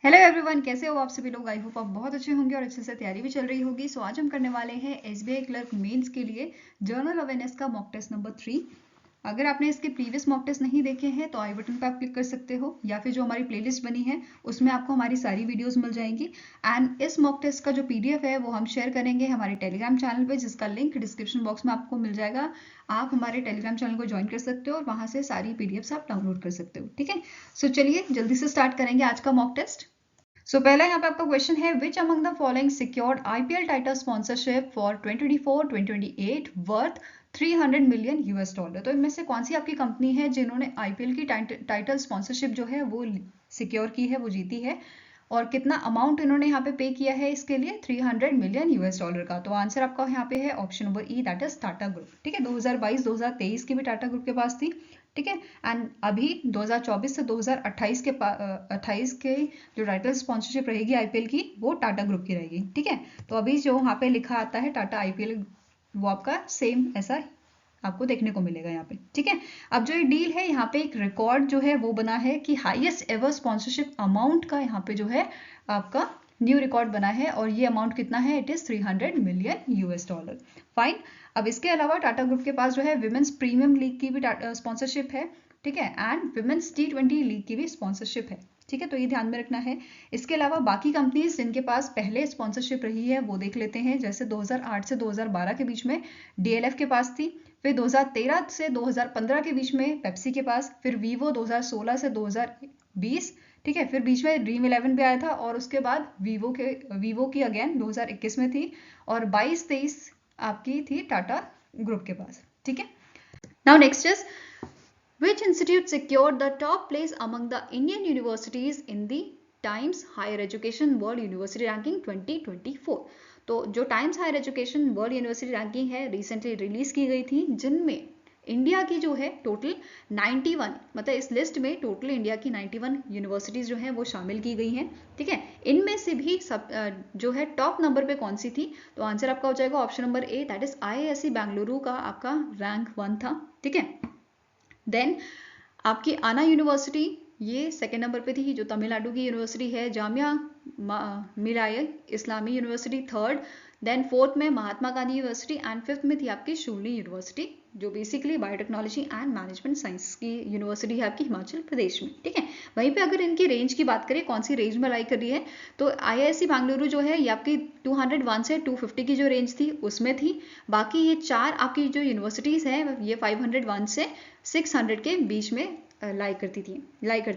Hello everyone, कैसे हो आप सभी लोग। आई होप आप बहुत अच्छे होंगे और अच्छे से तैयारी भी चल रही होगी। सो आज हम करने वाले हैं एसबीआई क्लर्क मेंस के लिए जनरल अवेयरनेस का मॉक टेस्ट नंबर 3। अगर आपने इसके प्रीवियस मॉक टेस्ट नहीं देखे हैं तो आई बटन पर आप क्लिक कर सकते हो, या फिर जो हमारी प्लेलिस्ट बनी है उसमें आपको हमारी सारी वीडियोस मिल जाएंगी। एंड इस मॉक टेस्ट का जो पीडीएफ है वो हम शेयर करेंगे हमारे टेलीग्राम चैनल पे, जिसका लिंक डिस्क्रिप्शन बॉक्स में आपको मिल जाएगा। आप हमारे टेलीग्राम चैनल को ज्वाइन कर सकते हो और वहां से सारी पीडीएफ्स आप डाउनलोड कर सकते हो। ठीक है, सो चलिए जल्दी से स्टार्ट करेंगे आज का मॉक टेस्ट। सो पहला यहाँ पे आपका क्वेश्चन है, which among the following secured IPL title sponsorship for 2024-2028 worth 300 million US dollar. तो इनमें से कौन सी आपकी कंपनी है जिन्होंने आईपीएल की टाइटल स्पॉन्सरशिप जो है वो सिक्योर की है, वो जीती है, और कितना अमाउंट इन्होंने यहाँ पे किया है इसके लिए, 300 मिलियन यूएस डॉलर का। तो आंसर आपका यहाँ पे है option number E, that is Tata group. ठीक है, 2022-2023 की भी टाटा ग्रुप के पास थी। ठीक है, एंड अभी 2024 से 2028 के 28 के जो टाइटल स्पॉन्सरशिप रहेगी आईपीएल की वो टाटा ग्रुप की रहेगी। ठीक है, तो अभी जो वहाँ पे लिखा आता है टाटा आईपीएल वो आपका सेम ऐसा आपको देखने को मिलेगा यहाँ पे। ठीक है, अब जो ये डील है यहाँ पे एक रिकॉर्ड जो है वो बना है कि हाईएस्ट एवर स्पॉन्सरशिप अमाउंट का यहाँ पे जो है आपका न्यू रिकॉर्ड बना है, और ये अमाउंट कितना है, it is 300 million US dollar. Fine. अब इसके अलावा टाटा ग्रुप के पास जो है विमेंस प्रीमियम लीग की भी स्पॉन्सरशिप है। ठीक है, एंड विमेंस T20 लीग की भी स्पॉन्सरशिप है। ठीक है, तो ये ध्यान में रखना है। इसके अलावा बाकी कंपनीज जिनके पास पहले स्पॉन्सरशिप रही है वो देख लेते हैं। जैसे 2008 से 2012 के बीच में डीएलएफ के पास थी, फिर 2013 से 2015 के बीच में पेप्सी के पास, फिर वीवो 2016 से 2020। ठीक है, फिर बीच में ड्रीम 11 भी आया था, और उसके बाद वीवो की अगेन 2021 में थी, और 22-23 आपकी थी टाटा ग्रुप के पास। ठीक है, now next is which institute secured the top place among the Indian universities in the Times Higher Education World University Ranking 2024। तो जो Times Higher Education World University Ranking है रिसेंटली रिलीज की गई थी, जिनमें इंडिया की जो है टोटल 91, मतलब इस लिस्ट में टोटल इंडिया की 91 यूनिवर्सिटीज जो है वो शामिल की गई हैं। ठीक है, इनमें से भी सब जो है टॉप नंबर पे कौन सी थी, तो आंसर आपका हो जाएगा option number A, that is IISc Bengaluru का आपका रैंक 1 था। ठीक है, देन आपकी आना यूनिवर्सिटी ये सेकेंड नंबर पे थी, जो तमिलनाडु की यूनिवर्सिटी है। जामिया मिलाया इस्लामी यूनिवर्सिटी थर्ड, देन फोर्थ में Mahatma Gandhi university, and fifth में थी आपकी शूली यूनिवर्सिटी, जो basically biotechnology and management science की यूनिवर्सिटी है आपकी हिमाचल प्रदेश में। ठीक है, वहीं पे अगर इनकी रेंज की बात करें, कौन सी रेंज में लाई कर रही है, तो IISc बेंगलुरु जो है ये आपकी 201 से 250 की जो रेंज थी उसमें थी। बाकी ये चार आपकी जो यूनिवर्सिटीज़ हैं ये 501 से 600 के बीच में लाई करती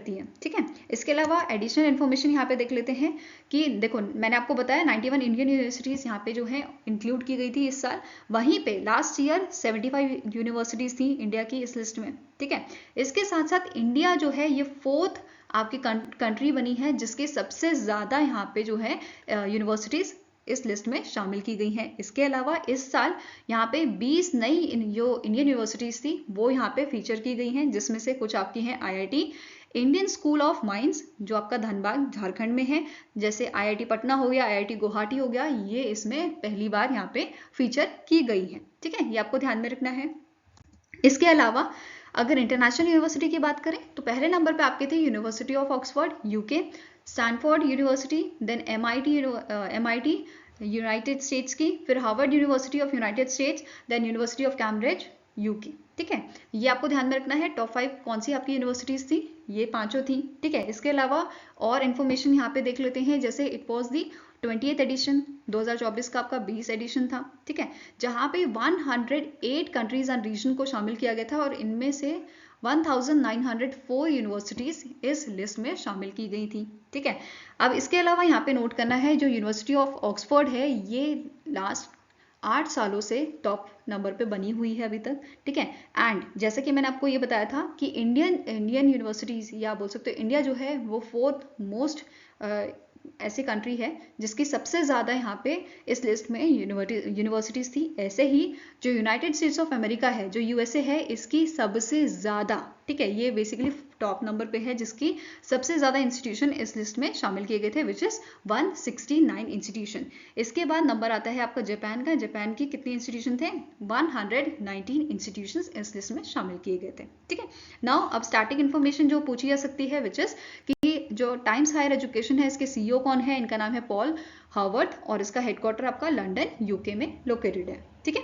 हैं। ठीक है, इसके अलावा एडिशनल इन्फॉर्मेशन यहाँ पे देख लेते हैं कि देखो मैंने आपको बताया 91 इंडियन यूनिवर्सिटीज़ यहाँ पे जो है इंक्लूड की गई थी इस साल। वहीं पे लास्ट ईयर 75 यूनिवर्सिटीज़ थी इंडिया की इस लिस्ट में। ठीक है, इसके साथ साथ इंडिया जो है ये फोर्थ आपकी कंट्री बनी है जिसके सबसे ज़्यादा यहाँ पे जो है यूनिवर्सिटीज़ इस लिस्ट में शामिल की गई हैं। इसके अलावा इस साल यहाँ पे 20 नई जो इंडियन यूनिवर्सिटीज़ थी वो यहाँ पे फीचर की गई हैं, जिसमें से कुछ आपकी हैं IIT, Indian school of mines जो आपका धनबाद झारखंड में है, जैसे IIT पटना हो गया, IIT गुवाहाटी हो गया, ये इसमें पहली बार यहाँ पे फीचर की गई है। ठीक है, ये आपको ध्यान में रखना है। इसके अलावा अगर इंटरनेशनल यूनिवर्सिटी की बात करें तो पहले नंबर पे आपके थे University of Oxford UK, Stanford University, then MIT United States की, फिर Harvard University of United States, then University of Cambridge UK। ठीक है, ये आपको ध्यान में रखना है। टॉप 5 कौन सी आपकी यूनिवर्सिटीज़ थी, ये पांचों थी। ठीक है, इसके अलावा और इन्फॉर्मेशन यहाँ पे देख लेते हैं, जैसे it was the 20th addition, 2024 का आपका 20 एडिशन था। ठीक है, जहाँ पे 108 कंट्रीज एंड रीजन को शामिल किया गया था, और इनमें से 1904 यूनिवर्सिटीज़ इस लिस्ट में शामिल की गई थी। ठीक है, अब इसके अलावा यहाँ पे नोट करना है, जो यूनिवर्सिटी ऑफ ऑक्सफोर्ड है ये लास्ट 8 सालों से टॉप नंबर पे बनी हुई है अभी तक। ठीक है, एंड जैसे कि मैंने आपको ये बताया था कि इंडियन यूनिवर्सिटीज़, या बोल सकते हो इंडिया जो है वो फोर्थ मोस्ट ऐसी कंट्री है जिसकी सबसे ज़्यादा यहाँ पे इस लिस्ट में यूनिवर्सिटीज़ थी। ऐसे ही जो यूनाइटेड स्टेट्स ऑफ अमेरिका है, जो USA है, इसकी सबसे ज़्यादा, ठीक है, ये बेसिकली टॉप नंबर पे है जिसकी सबसे ज़्यादा इंस्टीट्यूशन इस लिस्ट में शामिल किए गए थे, विच इज़ 169 इंस्टीट्यूशन। इसके बाद नंबर आता है आपका जापान का। जापान की कितने इंस्टीट्यूशन थे, 119 इंस्टीट्यूशन इस लिस्ट में शामिल किए गए थे। ठीक है, नाउ अब स्टार्टिंग इन्फॉर्मेशन जो पूछी जा सकती है, विच इज़ कि जो टाइम्स हायर एजुकेशन है इसके सीईओ कौन है, इनका नाम है पॉल हार्वर्ड और इसका हेडक्वार्टर आपका लंदन यूके में लोकेटेड है। ठीक है,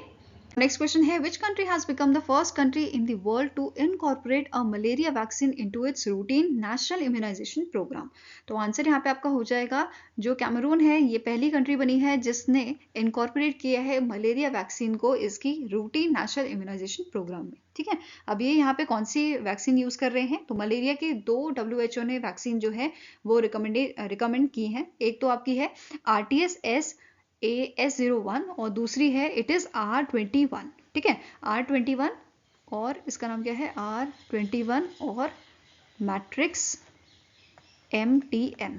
नेक्स्ट क्वेश्चन है which country has become the first country in the world to incorporate a malaria vaccine into its routine national immunisation programme. तो आंसर यहाँ पे आपका हो जाएगा जो कैमरून है ये पहली कंट्री बनी है जिसने इनकॉर्पोरेट किया है मलेरिया वैक्सीन को इसकी रूटीन नेशनल इम्यूनाइजेशन प्रोग्राम में। ठीक है, अब ये यहाँ पे कौन सी वैक्सीन यूज कर रहे हैं, तो मलेरिया की 2 WHO ने वैक्सीन जो है वो रिकमेंड की है। एक तो आपकी है RTS-AS01 और दूसरी है इट इज R21। ठीक है, R21 और इसका नाम क्या है R21 और मैट्रिक्स MTM।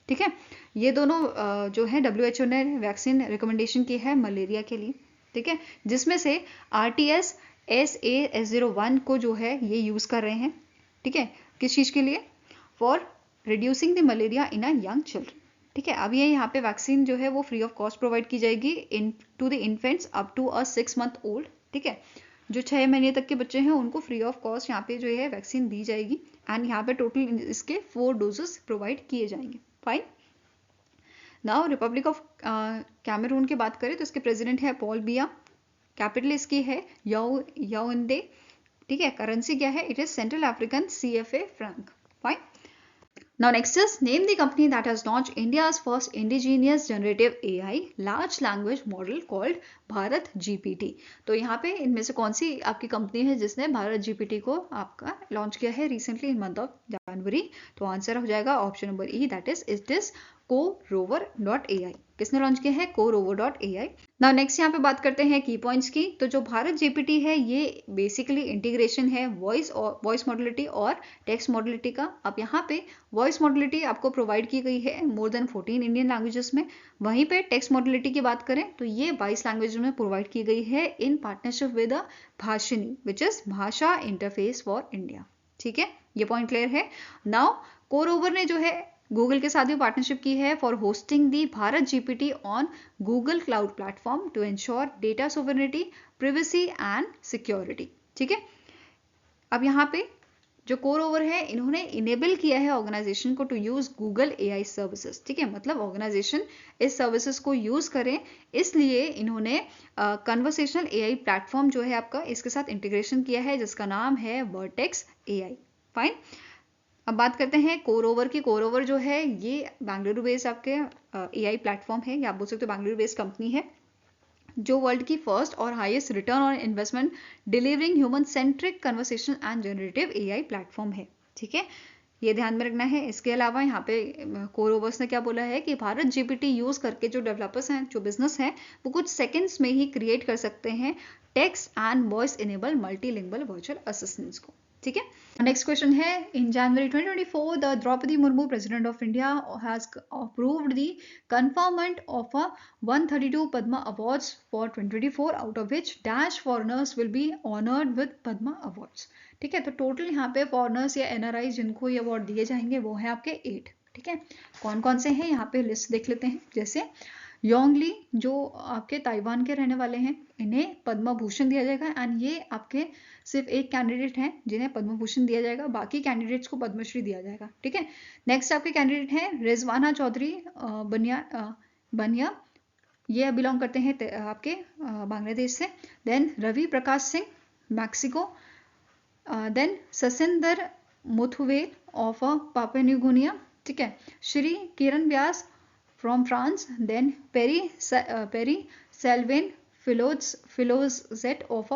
ठीक है, ये दोनों जो है WHO ने वैक्सीन रिकमेंडेशन की है मलेरिया के लिए। ठीक है, जिसमें से RTS-AS01 को जो है ये यूज कर रहे हैं। ठीक है, किस चीज के लिए, for reducing the malaria in a young children. ठीक है, अब ये यहाँ पे वैक्सीन जो है वो फ्री ऑफ कॉस्ट प्रोवाइड की जाएगी into the infants up to a 6 month old. ठीक है, जो 6 महीने तक के बच्चे हैं उनको फ्री ऑफ कॉस्ट यहाँ पे जो है वैक्सीन दी जाएगी एंड यहाँ पे टोटल इसके 4 डोजेस प्रोवाइड किए जाएंगे। Fine, now Republic of Cameroon की बात करें तो इसके प्रेसिडेंट है पॉल बिया, कैपिटल इसकी है याओउंडे। ठीक है, करेंसी क्या है, it is central African CFA Frank. Fine, now next is name the company that has launched India's first indigenous generative AI large language model called Bharat GPT। तो यहाँ पे इनमें से कौन सी आपकी कंपनी है जिसने भारत GPT को आपका लॉन्च किया है recently in month of January. तो आंसर हो जाएगा option number E, that is it is CoRover.ai। किसने लॉन्च किया है, CoRover.ai। नाउ नेक्स्ट यहाँ पे बात करते हैं की पॉइंट्स की। तो जो भारत GPT है ये बेसिकली इंटीग्रेशन है वॉइस मॉडलिटी और टेक्स्ट मॉडलिटी का। अब यहाँ पे वॉइस मॉडलिटी आपको प्रोवाइड की गई है मोर देन 14 इंडियन लैंग्वेजेस में, वहीं पे टेक्स्ट मॉडलिटी की बात करें तो ये 22 लैंग्वेज में प्रोवाइड की गई है in partnership with Bhashini which is भाषा इंटरफेस फॉर इंडिया। ठीक है, ये पॉइंट क्लियर है। नाउ CoRover ने जो है गूगल के साथ भी पार्टनरशिप की है for hosting the Bharat GPT on Google Cloud Platform to ensure data sovereignty, privacy and security. ठीक है, अब यहाँ पे जो CoRover है इन्होंने इनेबल किया है ऑर्गेनाइजेशन को to use Google AI services. ठीक है, मतलब ऑर्गेनाइजेशन इस सर्विसेज को यूज करें, इसलिए इन्होंने कन्वर्सेशनल AI प्लेटफॉर्म जो है आपका इसके साथ इंटीग्रेशन किया है जिसका नाम है वर्टेक्स AI। फाइन, अब बात करते हैं CoRover की। CoRover जो है ये बेंगलुरु बेस्ड आपके AI प्लेटफॉर्म है, या आप बोल सकते हो बेंगलुरु बेस्ड कंपनी है जो वर्ल्ड की फर्स्ट और highest return on investment delivering human centric conversation and generative AI platform है। ठीक है, ये ध्यान में रखना है। इसके अलावा यहाँ पे CoRover ने क्या बोला है कि भारत GPT यूज करके जो डेवलपर्स हैं, जो बिजनेस हैं, वो कुछ सेकंड्स में ही क्रिएट कर सकते हैं text and voice enable multilingual virtual assistants को। ठीक है, नेक्स्ट क्वेश्चन है in January 2024 the Droupadi Murmu President of India has approved the conferment of 132 Padma awards for 2024 out of which dash foreigners will be honoured with Padma awards. ठीक है, तो total यहाँ पे foreigners या NRI जिनको ये अवार्ड दिए जाएंगे वो है आपके 8। ठीक है, कौन कौन से हैं यहाँ पे लिस्ट देख लेते हैं। जैसे योंगली जो आपके ताइवान के रहने वाले हैं, इन्हें पद्म भूषण दिया जाएगा एंड ये आपके सिर्फ एक कैंडिडेट हैं जिन्हें पद्म भूषण दिया जाएगा, बाकी कैंडिडेट्स को पद्मश्री दिया जाएगा। ठीक है, नेक्स्ट आपके कैंडिडेट हैं रिजवाना चौधरी बनिया, ये बिलोंग करते हैं आपके बांग्लादेश से। Then Ravi Prakash Singh Mexico, then Sasindar Muthuvel of Papua New Guinea. ठीक है, श्री किरण व्यास from France, then Perry Selvin Philozet of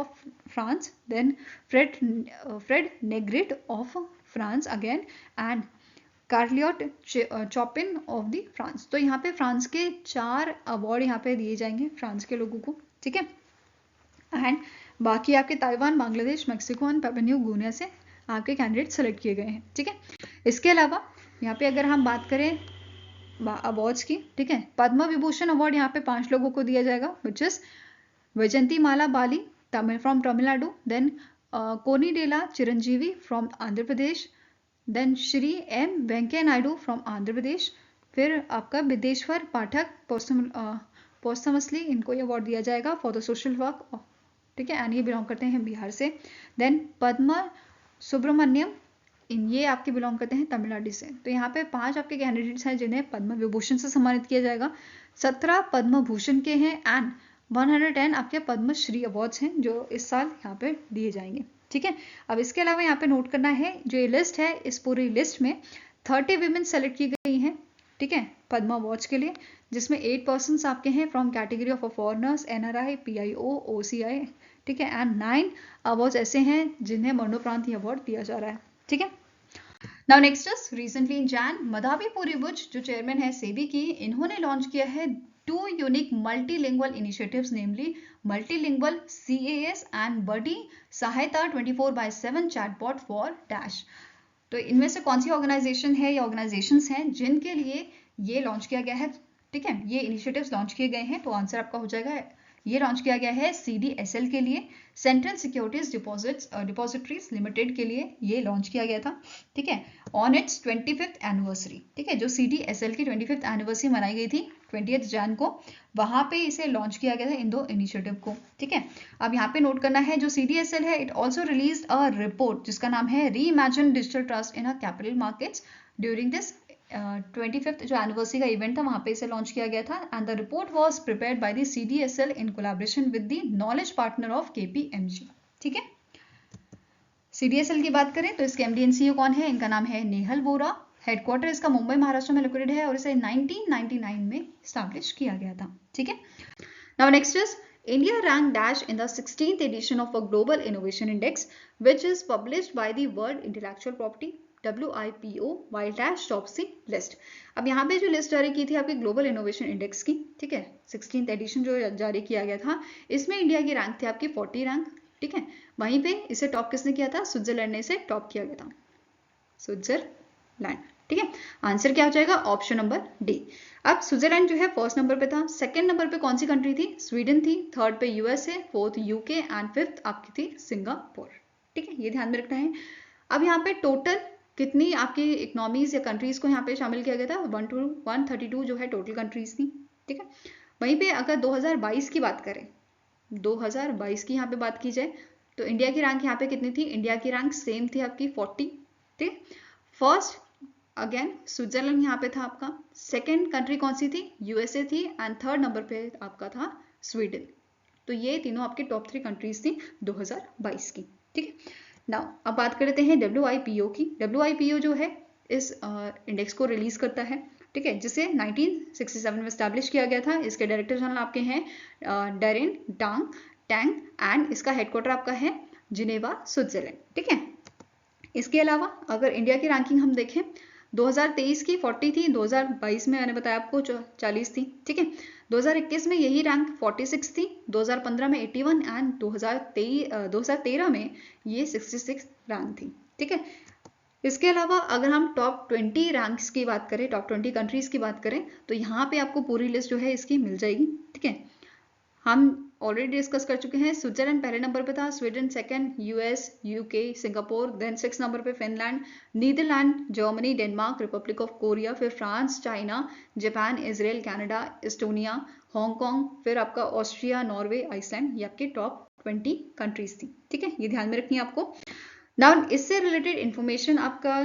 France, then Fred Negrit of France again, and Carliot Chopin of the France। तो यहाँ पे फ्रांस के 4 अवार्ड यहाँ पे दिए जाएंगे फ्रांस के लोगों को। ठीक है, एंड बाकी आपके Taiwan, Bangladesh, Mexico and Papua New Guinea से आपके कैंडिडेट सेलेक्ट किए गए हैं। ठीक है, इसके अलावा यहाँ पे अगर हम बात करें अवार्ड्स की, ठीक है, पद्म विभूषण अवार्ड यहाँ पे 5 लोगों को दिया जाएगा which is Vyjayanthi mala Bali from Tamil Nadu, then Konidela Chiranjeevi from Andhra Pradesh, then Shri M Venkaiah Naidu from Andhra Pradesh, फिर आपका विदेश्वर पाठक पोस्टमसली इनको ये अवार्ड दिया जाएगा फॉर द सोशल वर्क। ठीक है, एंड ये बिलोंग करते हैं बिहार से। देन पद्मा सुब्रमण्यम ये आपके बिलोंग करते हैं तमिलनाडु से। तो यहाँ पे 5 आपके कैंडिडेट्स हैं जिन्हें पद्म विभूषण से सम्मानित किया जाएगा, 17 पद्म भूषण के हैं एंड 110 आपके पद्मश्री अवार्ड्स हैं जो इस साल यहाँ पे दिए जाएंगे। ठीक है, अब इसके अलावा यहाँ पे नोट करना है जो ये लिस्ट है, इस पूरी लिस्ट में 30 वीमेन सेलेक्ट की गई हैं, ठीक है, पद्मा अवार्ड्स के लिए, जिसमें 8 पर्सन्स आपके हैं from category of foreigners, NRI, PIO, OCI, ठीक है, एंड 9 अवार्ड्स ऐसे हैं जिन्हें मरणोपरांत अवार्ड दिया जा रहा है। ठीक है, now next is recently in Jain Madhabi Puri Buch जो चेयरमैन है सेबी की, इन्होंने लॉन्च किया है 2 unique multilingual initiatives, namely multilingual CAS and buddy Sahayata 24/7 chatbot for dash. तो इनमें से कौन सी ऑर्गेनाइजेशन है या ऑर्गेनाइजेशंस हैं जिनके लिए ये लॉन्च किया गया है? ठीक है, ये इनिशिएटिव्स लॉन्च किए गए हैं, तो आंसर आपका हो जाएगा, ये लॉन्च किया गया है CDSL के लिए, सेंट्रल सिक्योरिटीज डिपॉजिटरीज लिमिटेड के लिए ये लॉन्च किया गया था। ठीक है, ऑन इट्स 25th एनिवर्सरी। ठीक है, जो CDSL की 25th एनिवर्सरी मनाई गई थी 20th जैन को, वहां पे इसे लॉन्च किया गया था इन 2 इनिशिएटिव को। ठीक है, अब यहाँ पे नोट करना है जो CDSL है, it also release a report जिसका नाम है reimagine digital trust in capital markets during this 25th जो एनिवर्सरी का इवेंट था वहां पे इसे लॉन्च किया गया था, and the report was prepared by the CDSL in collaboration with the knowledge partner of KPMG। ठीक है, CDSL की बात करें तो इसके MD and CEO कौन है? इनका नाम है नेहल वोरा, हेडक्वार्टर इसका मुंबई महाराष्ट्र में लोकेटेड है और इसे 1999 में स्टैब्लिश किया गया था। ठीक है, now next is India ranked dash in the 16th edition of a global innovation index which is published by the World Intellectual Property WIPO while dash tops the list। अब यहाँ पे जो लिस्ट जारी की थी आपके ग्लोबल इनोवेशन इंडेक्स की, ठीक है, 16th एडिशन जो जारी किया गया था, इसमें इंडिया की रैंक थी आपकी 40 रैंक। ठीक है, वहीं पे इसे टॉप किसने किया था? स्विट्जरलैंड ने इसे टॉप किया गया था, स्विट्जरलैंड। ठीक है, आंसर क्या हो जाएगा? Option number D. अब स्विट्जरलैंड जो है फर्स्ट नंबर पे था, सेकंड नंबर पे कौन सी कंट्री थी? स्वीडन थी, थर्ड पे USA, fourth UK and fifth आपकी थी सिंगापुर। ठीक है, ये ध्यान में रखना है। अब यहाँ पे टोटल कितनी आपकी इकोनॉमीज या कंट्रीज को यहाँ पे शामिल किया गया था? 132 जो है टोटल कंट्रीज थी। ठीक है, वहीं पे अगर 2022 की बात करें, 2022 की यहाँ पे बात की जाए तो इंडिया की रैंक यहाँ पे कितनी थी? इंडिया की रैंक सेम थी आपकी 40। ठीक, फर्स्ट अगेन स्विट्जरलैंड यहाँ पे था आपका, सेकेंड कंट्री कौन सी थी? USA थी, एंड थर्ड नंबर पे आपका था स्वीडन। तो ये तीनों आपकी टॉप 3 कंट्रीज थी 2022 की। ठीक है, नाउ अब बात करते हैं WIPO की। WIPO जो है इस इंडेक्स को रिलीज करता है, ठीक है, जिसे 1967 में स्टैब्लिश किया गया था। इसके डायरेक्टर जनरल आपके हैं डेरेन टैंग एंड इसका हेडक्वार्टर आपका है जिनेवा, स्विट्जरलैंड। ठीक है, इसके अलावा अगर इंडिया की रैंकिंग हम देखें 2023 की 40 थी, 2022 में मैंने बताया आपको 40 थी। ठीक है, 2021 में यही रैंक 46 थी, 2015 में 81 एंड 2013 में ये 66 रैंक थी। ठीक है, इसके अलावा अगर हम टॉप 20 रैंक्स की बात करें, टॉप 20 कंट्रीज की बात करें, तो यहाँ पे आपको पूरी लिस्ट जो है इसकी मिल जाएगी। ठीक है, हम ऑलरेडी डिस्कस कर चुके हैं। स्विट्जरलैंड पहले नंबर पे था, Sweden second, US, UK, Singapore, then 6 number पे Finland, Netherlands, Germany, Denmark, Republic of Korea, फिर France, China, Japan, Israel, Canada, Estonia, Hong Kong, फिर आपका ऑस्ट्रिया, नॉर्वे, आइसलैंड, ये आपके टॉप 20 कंट्रीज थी। ठीक है, ये ध्यान में रखनी है आपको। नाउ इससे रिलेटेड इंफॉर्मेशन आपका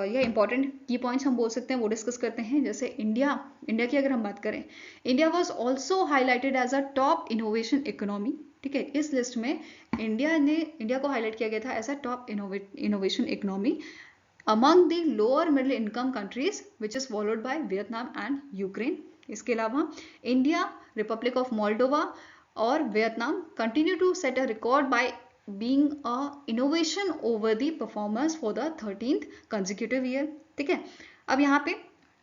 या इंपॉर्टेंट की पॉइंट्स हम बोल सकते हैं वो डिस्कस करते हैं। जैसे इंडिया की अगर हम बात करें, India was also highlighted as a top innovation economy. ठीक है, इस लिस्ट में इंडिया को हाईलाइट किया गया था as a top innovation economy among the lower middle income countries which is followed by Vietnam and Ukraine. इसके अलावा इंडिया, रिपब्लिक ऑफ मोल्डोवा और Vietnam continue to set a record by being a innovation over the performance for the 13th consecutive year। ठीक है, अब यहाँ पे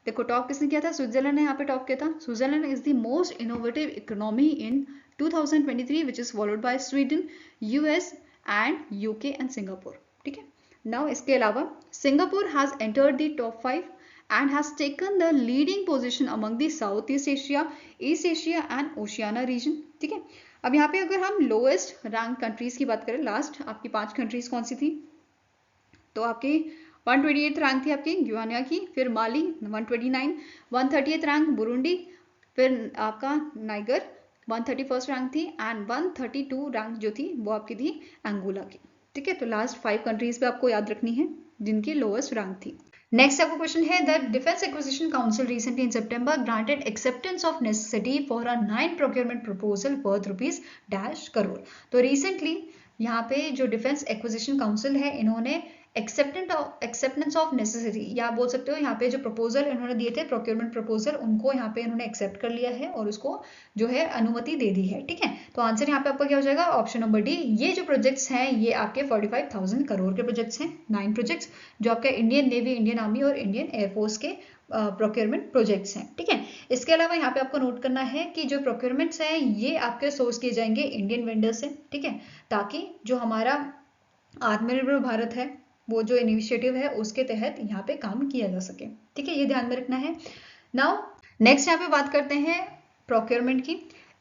देखो top किसने किया था? स्विट्जरलैंड ने यहाँ पे टॉप किया था। Switzerland is the most innovative economy in 2023 which is followed bye Sweden, US and UK and Singapore. ठीक है, नाउ इसके अलावा Singapore has entered the top 5 and has taken the leading position among the Southeast Asia, East Asia and Oceania region। ठीक है, अब यहाँ पे अगर हम लोएस्ट रैंक कंट्रीज की बात करें, लास्ट आपकी 5 कंट्रीज कौन सी थी? तो आपकी 128th रैंक थी आपकी गुयाना की, फिर माली 129, 130th रैंक बुरुंडी, फिर आपका नाइगर 131st रैंक थी एंड 132 रैंक जो थी वो आपकी थी अंगोला की। ठीक है, तो लास्ट 5 कंट्रीज पे आपको याद रखनी है, जिनकी लोएस्ट रैंक थी। नेक्स्ट आपका क्वेश्चन है, the defence acquisition council recently in September granted acceptance of necessity for a 9 procurement proposal worth ₹-crore. तो रिसेंटली यहाँ पे जो डिफेंस एक्विजिशन काउंसिल है, इन्होंने एक्सेप्टेंस ऑफ नेसेसिटी, या बोल सकते हो यहाँ पे जो प्रपोजल इन्होंने दिए थे प्रोक्योरमेंट प्रपोजल, उनको यहाँ पे इन्होंने एक्सेप्ट कर लिया है और उसको जो है अनुमति दे दी है। ठीक है, तो आंसर यहाँ पे आपका क्या हो जाएगा, ऑप्शन नंबर डी। ये जो प्रोजेक्ट्स हैं ये आपके 45,000 करोड़ के प्रोजेक्ट्स हैं, 9 प्रोजेक्ट्स जो आपका इंडियन नेवी, इंडियन आर्मी और इंडियन एयरफोर्स के प्रोक्योरमेंट प्रोजेक्ट्स हैं। ठीक है, इसके अलावा यहाँ पे आपको नोट करना है कि जो प्रोक्योरमेंट्स हैं ये आपके सोर्स किए जाएंगे इंडियन वेंडर से। ठीक है, ताकि जो हमारा आत्मनिर्भर भारत है, वो जो इनिशिएटिव है उसके तहत यहाँ पे काम किया जा सके। ठीक है, ये ध्यान में रखना है। नाउ नेक्स्ट यहाँ पे बात करते हैं प्रोक्योरमेंट की।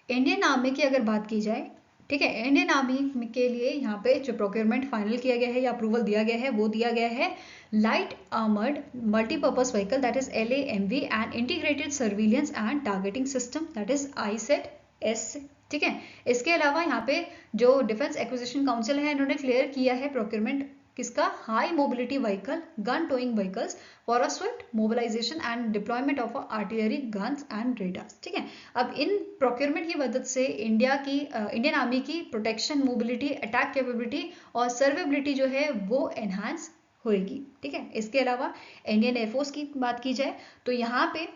इंडियन आर्मी की अगर बात की जाए, ठीक है, इंडियन आर्मी के लिए यहाँ पे जो प्रोक्योरमेंट फाइनल किया गया है या अप्रूवल दिया गया है, वो दिया गया है light armoured multipurpose vehicle, that is LAMV, and integrated surveillance and targeting system, that is ISET-S। ठीक है, इसके अलावा यहाँ पे जो डिफेंस एक्विजिशन काउंसिल है, इन्होंने क्लियर किया है प्रोक्योरमेंट किसका, high mobility vehicle, gun towing vehicles for a swift mobilisation and deployment of artillery guns and radars. ठीक है, अब इन प्रोक्योरमेंट की मदद से इंडियन आर्मी की प्रोटेक्शन, मोबिलिटी, अटैक कैपेबिलिटी और सर्वेबिलिटी जो है वो एनहांस होगी। ठीक है, इसके अलावा इंडियन एयरफोर्स की बात की जाए तो यहाँ पे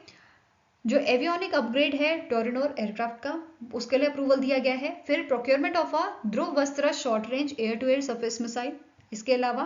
जो एवियोनिक अपग्रेड है टोरिनोर एयरक्राफ्ट का, उसके लिए अप्रूवल दिया गया है। फिर procurement of a Dhruvastra short range air to air surface missile, इसके अलावा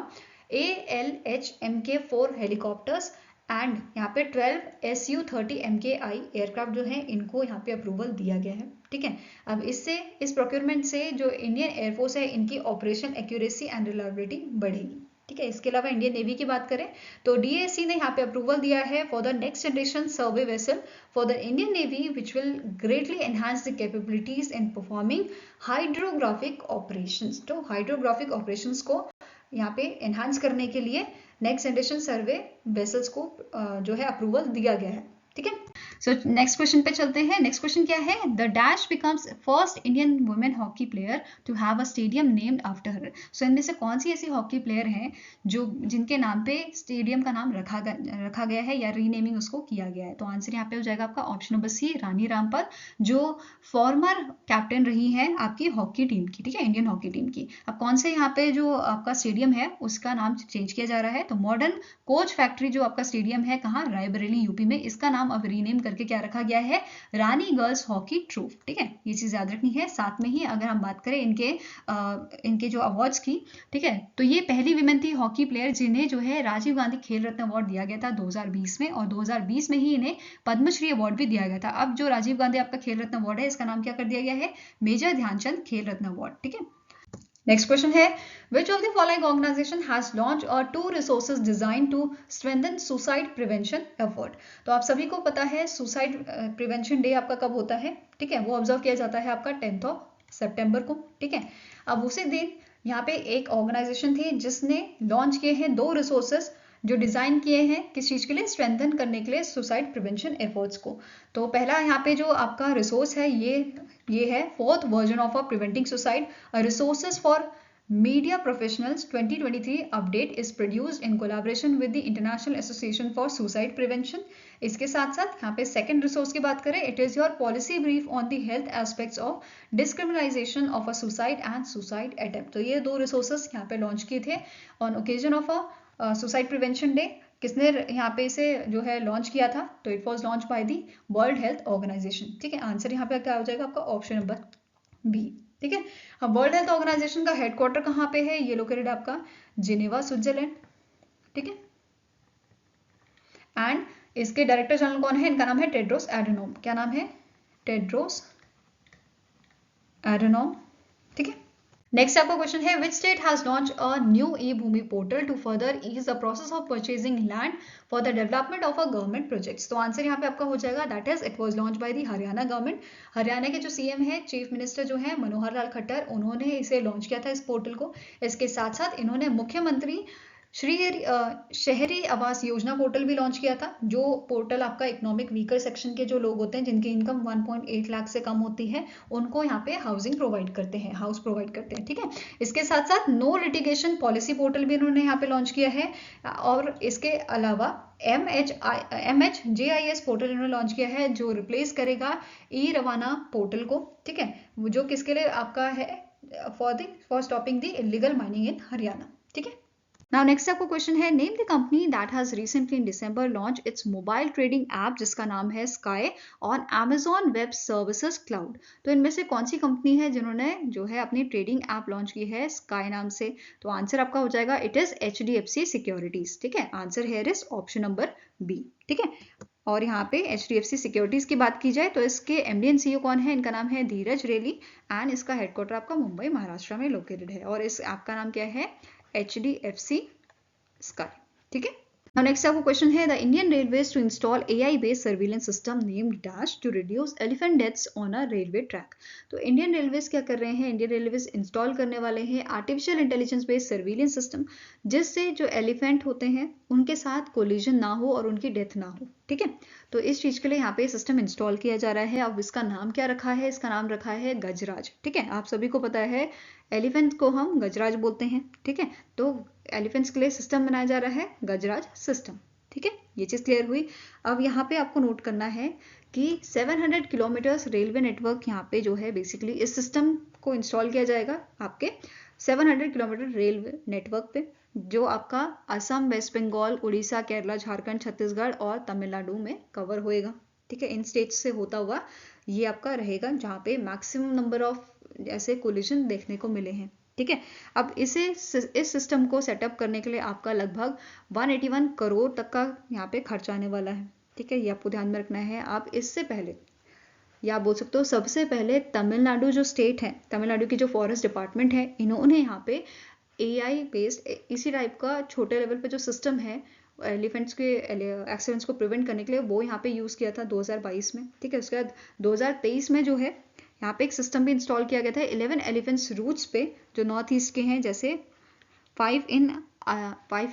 ALH-MK4 हेलीकॉप्टर्स एंड यहाँ पे 12 Su-30 MKI एयरक्राफ्ट जो है इनको यहाँ पे अप्रूवल दिया गया है। ठीक है, अब इस प्रोक्योरमेंट से जो इंडियन एयरफोर्स है इनकी ऑपरेशन एक्यूरेसी एंड रिलायबिलिटी बढ़ेगी। ठीक है, इसके अलावा इंडियन नेवी की बात करें तो DAC ने यहाँ पे अप्रूवल दिया है for the next generation survey vessel for the Indian navy which will greatly enhance the capabilities in performing hydrographic operations. तो हाइड्रोग्राफिक ऑपरेशंस को यहाँ पे एनहांस करने के लिए नेक्स्ट जनरेशन सर्वे वेसल्स को जो है अप्रूवल दिया गया है। ठीक है, सो नेक्स्ट क्वेश्चन पे चलते हैं। नेक्स्ट क्वेश्चन क्या है, the dash becomes first Indian women hockey player to have a stadium named after her. So इनमें से कौन सी ऐसी हॉकी प्लेयर हैं जो जिनके नाम पे स्टेडियम का नाम रखा गया है या रीनेमिंग उसको किया गया है। तो आंसर यहाँ पे हो जाएगा आपका ऑप्शन नंबर सी, रानी रामपाल, जो फॉर्मर कैप्टन रही है आपकी हॉकी टीम की। ठीक है, इंडियन हॉकी टीम की। अब कौन से यहाँ पे जो आपका स्टेडियम है उसका नाम चेंज किया जा रहा है, तो मॉडर्न कोच फैक्ट्री जो आपका स्टेडियम है कहाँ, रायबरेली यूपी में, इसका नाम अब रीनेम करके क्या रखा गया है, रानी गर्ल्स हॉकी ट्रूफ। ठीक है, ये चीज याद रखनी है। साथ में ही अगर हम बात करें इनके जो अवार्ड्स की, ठीक है, तो ये पहली विमेन थी हॉकी प्लेयर जिन्हें जो है राजीव गांधी खेल रत्न अवार्ड दिया गया था 2020 में, और 2020 में ही इन्हें पद्मश्री अवार्ड भी दिया गया था। अब जो राजीव गांधी आपका खेल रत्न अवार्ड है इसका नाम क्या कर दिया गया है, मेजर ध्यानचंद खेल रत्न अवार्ड। ठीक है, नेक्स्ट क्वेश्चन है, which of the following organization has launched or 2 resources designed to strengthen suicide prevention effort। तो आप सभी को पता है सुसाइड प्रिवेंशन डे आपका कब होता है। ठीक है, वो ऑब्जर्व किया जाता है आपका 10 सितंबर को। ठीक है, अब उसी दिन यहाँ पे एक ऑर्गेनाइजेशन थी जिसने लॉन्च किए हैं 2 रिसोर्सेस जो डिजाइन किए हैं किस चीज के लिए, स्ट्रेंथन करने के लिए सुसाइड प्रिवेंशन एफर्ट्स को। तो पहला यहाँ पे जो आपका रिसोर्स है ये है 4th version of preventing suicide, resources for media professionals 2023 update is produced in collaboration with the international association for suicide prevention. इसके साथ साथ यहाँ पे सेकंड रिसोर्स की बात करें, it is your policy brief on the health aspects of decriminalization of a suicide and suicide attempt. तो ये 2 रिसोर्सेस यहाँ पे लॉन्च किए थे on occasion of a suicide prevention day. किसने यहाँ पे इसे जो है लॉन्च किया था, तो it was launch by the World Health Organization. ठीक है, आंसर यहाँ पे क्या हो जाएगा आपका ऑप्शन नंबर बी। ठीक है, अब वर्ल्ड हेल्थ ऑर्गेनाइजेशन का हेडक्वार्टर कहाँ पे है, ये लोकेटेड आपका जिनेवा स्विट्जरलैंड। ठीक है, एंड इसके डायरेक्टर जनरल कौन है, इनका नाम है टेड्रोस एडनोम। क्या नाम है, टेड्रोस एडनोम। ठीक है, नेक्स्ट आपका क्वेश्चन है, which state has launch a new e-Bhoomi portal to further ease the process of purchasing land for the development of a government projects. तो आंसर यहाँ पे आपका हो जाएगा, that is it was launch by the Haryana government. Haryana के जो CM है, chief minister जो है मनोहर लाल खट्टर, उन्होंने इसे लॉन्च किया था इस पोर्टल को। इसके साथ साथ इन्होंने मुख्यमंत्री शहरी आवास योजना पोर्टल भी लॉन्च किया था, जो पोर्टल आपका इकोनॉमिक वीकर सेक्शन के जो लोग होते हैं जिनकी इनकम 1.8 लाख से कम होती है, उनको यहाँ पे हाउसिंग प्रोवाइड करते हैं, हाउस प्रोवाइड करते हैं। ठीक है, इसके साथ साथ नो लिटिगेशन पॉलिसी पोर्टल भी उन्होंने यहाँ पे लॉन्च किया है, और इसके अलावा MHJIS पोर्टल इन्होंने लॉन्च किया है, जो रिप्लेस करेगा ई रवाना पोर्टल को। ठीक है, जो किसके लिए आपका है, for stopping the illegal mining इन हरियाणा। ठीक है, नाउ नेक्स्ट आपको क्वेश्चन है, name the company that has recently in December launch its mobile trading app जिसका नाम है sky on Amazon web services cloud. तो इनमें से कौन सी कंपनी है जिन्होंने जो है अपनी ट्रेडिंग ऐप लॉन्च की है स्काई नाम से? तो आंसर आपका हो जाएगा इट इज HDFC सिक्योरिटीज। ठीक है, answer here is option number B. ठीक है, और यहाँ पे HDFC सिक्योरिटीज की बात की जाए तो इसके MD एंड CEO कौन है? इनका नाम है धीरज रेली, एंड इसका हेडक्वार्टर आपका मुंबई महाराष्ट्र में लोकेटेड है, और इस ऐप का नाम क्या है? HDFC Sky। ठीक है, now next आपको क्वेश्चन है, the Indian Railways to install AI based surveillance system named dash to reduce elephant deaths on a railway track. तो इंडियन रेलवेज क्या कर रहे हैं? इंडियन रेलवेज इंस्टॉल करने वाले हैं artificial intelligence based surveillance system, जिससे जो एलिफेंट होते हैं उनके साथ कोलिजन ना हो और उनकी डेथ ना हो। ठीक है, तो इस चीज के लिए यहाँ पे सिस्टम इंस्टॉल किया जा रहा है। अब इसका नाम क्या रखा है? इसका नाम रखा है गजराज। ठीक है, आप सभी को पता है एलिफेंट को हम गजराज बोलते हैं। ठीक है, तो एलिफेंट्स के लिए सिस्टम बनाया जा रहा है गजराज सिस्टम। ठीक है, ये चीज क्लियर हुई। अब यहाँ पे आपको नोट करना है कि 700 किलोमीटर्स रेलवे नेटवर्क यहाँ पे जो है बेसिकली इस सिस्टम को इंस्टॉल किया जाएगा आपके 700 किलोमीटर रेलवे नेटवर्क पे, जो आपका असम, वेस्ट बंगाल, उड़ीसा, केरला, झारखंड, छत्तीसगढ़ और तमिलनाडु में कवर होएगा। ठीक है, इन स्टेट्स से होता हुआ ये आपका रहेगा, जहाँ पे मैक्सिमम नंबर ऑफ ऐसे कोलिजन देखने को मिले हैं। ठीक है, अब इस सिस्टम को सेटअप करने के लिए आपका लगभग 181 करोड़ तक का यहाँ पे खर्च आने वाला है। ठीक है, ये आपको ध्यान में रखना है। आप इससे पहले, या आप बोल सकते हो सबसे पहले, तमिलनाडु जो स्टेट है, तमिलनाडु की जो फॉरेस्ट डिपार्टमेंट है, इन्होंने यहाँ पे AI बेस्ड इसी टाइप का छोटे लेवल पे जो सिस्टम है एलिफेंट्स के एक्सीडेंट्स को प्रिवेंट करने के लिए, वो यहाँ पे यूज़ किया था 2022 में। ठीक है, उसके बाद 2023 में जो है यहाँ पे एक सिस्टम भी इंस्टॉल किया गया था 11 एलिफेंट्स रूट्स पे, जो नॉर्थ ईस्ट के हैं, जैसे 5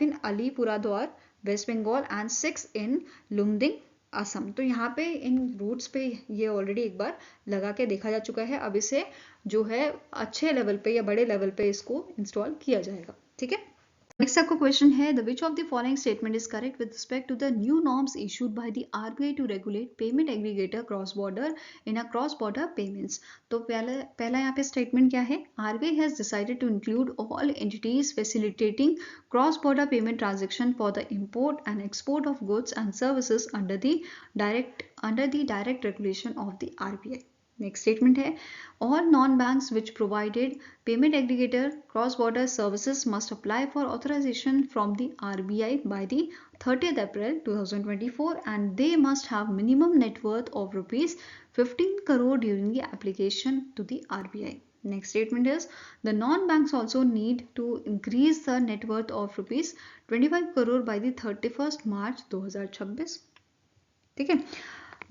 इन अलीपुरद्वार वेस्ट बंगाल एंड 6 इन लुमडिंग असम। तो यहाँ पे इन रूट्स पे ये ऑलरेडी एक बार लगा के देखा जा चुका है। अब इसे जो है अच्छे लेवल पे या बड़े लेवल पे इसको इंस्टॉल किया जाएगा। ठीक है, नेक्स्ट आपका क्वेश्चन है, the which of the following statement is correct with respect to the new norms issued by the RBI to regulate payment aggregator cross border in a cross border payments. तो पहला यहाँ पे statement क्या है? RBI has decided to include all entities facilitating cross border payment transaction for the import and export of goods and services under the direct regulation of the RBI। Next statement है, all non-banks which provided payment aggregator cross-border services must apply for authorization from the RBI by the 30th April 2024 and they must have minimum net worth of rupees 15 crore during the application to the RBI. Next statement is, the non-banks also need to increase the net worth of rupees 25 crore by the 31st March 2026. ठीक है,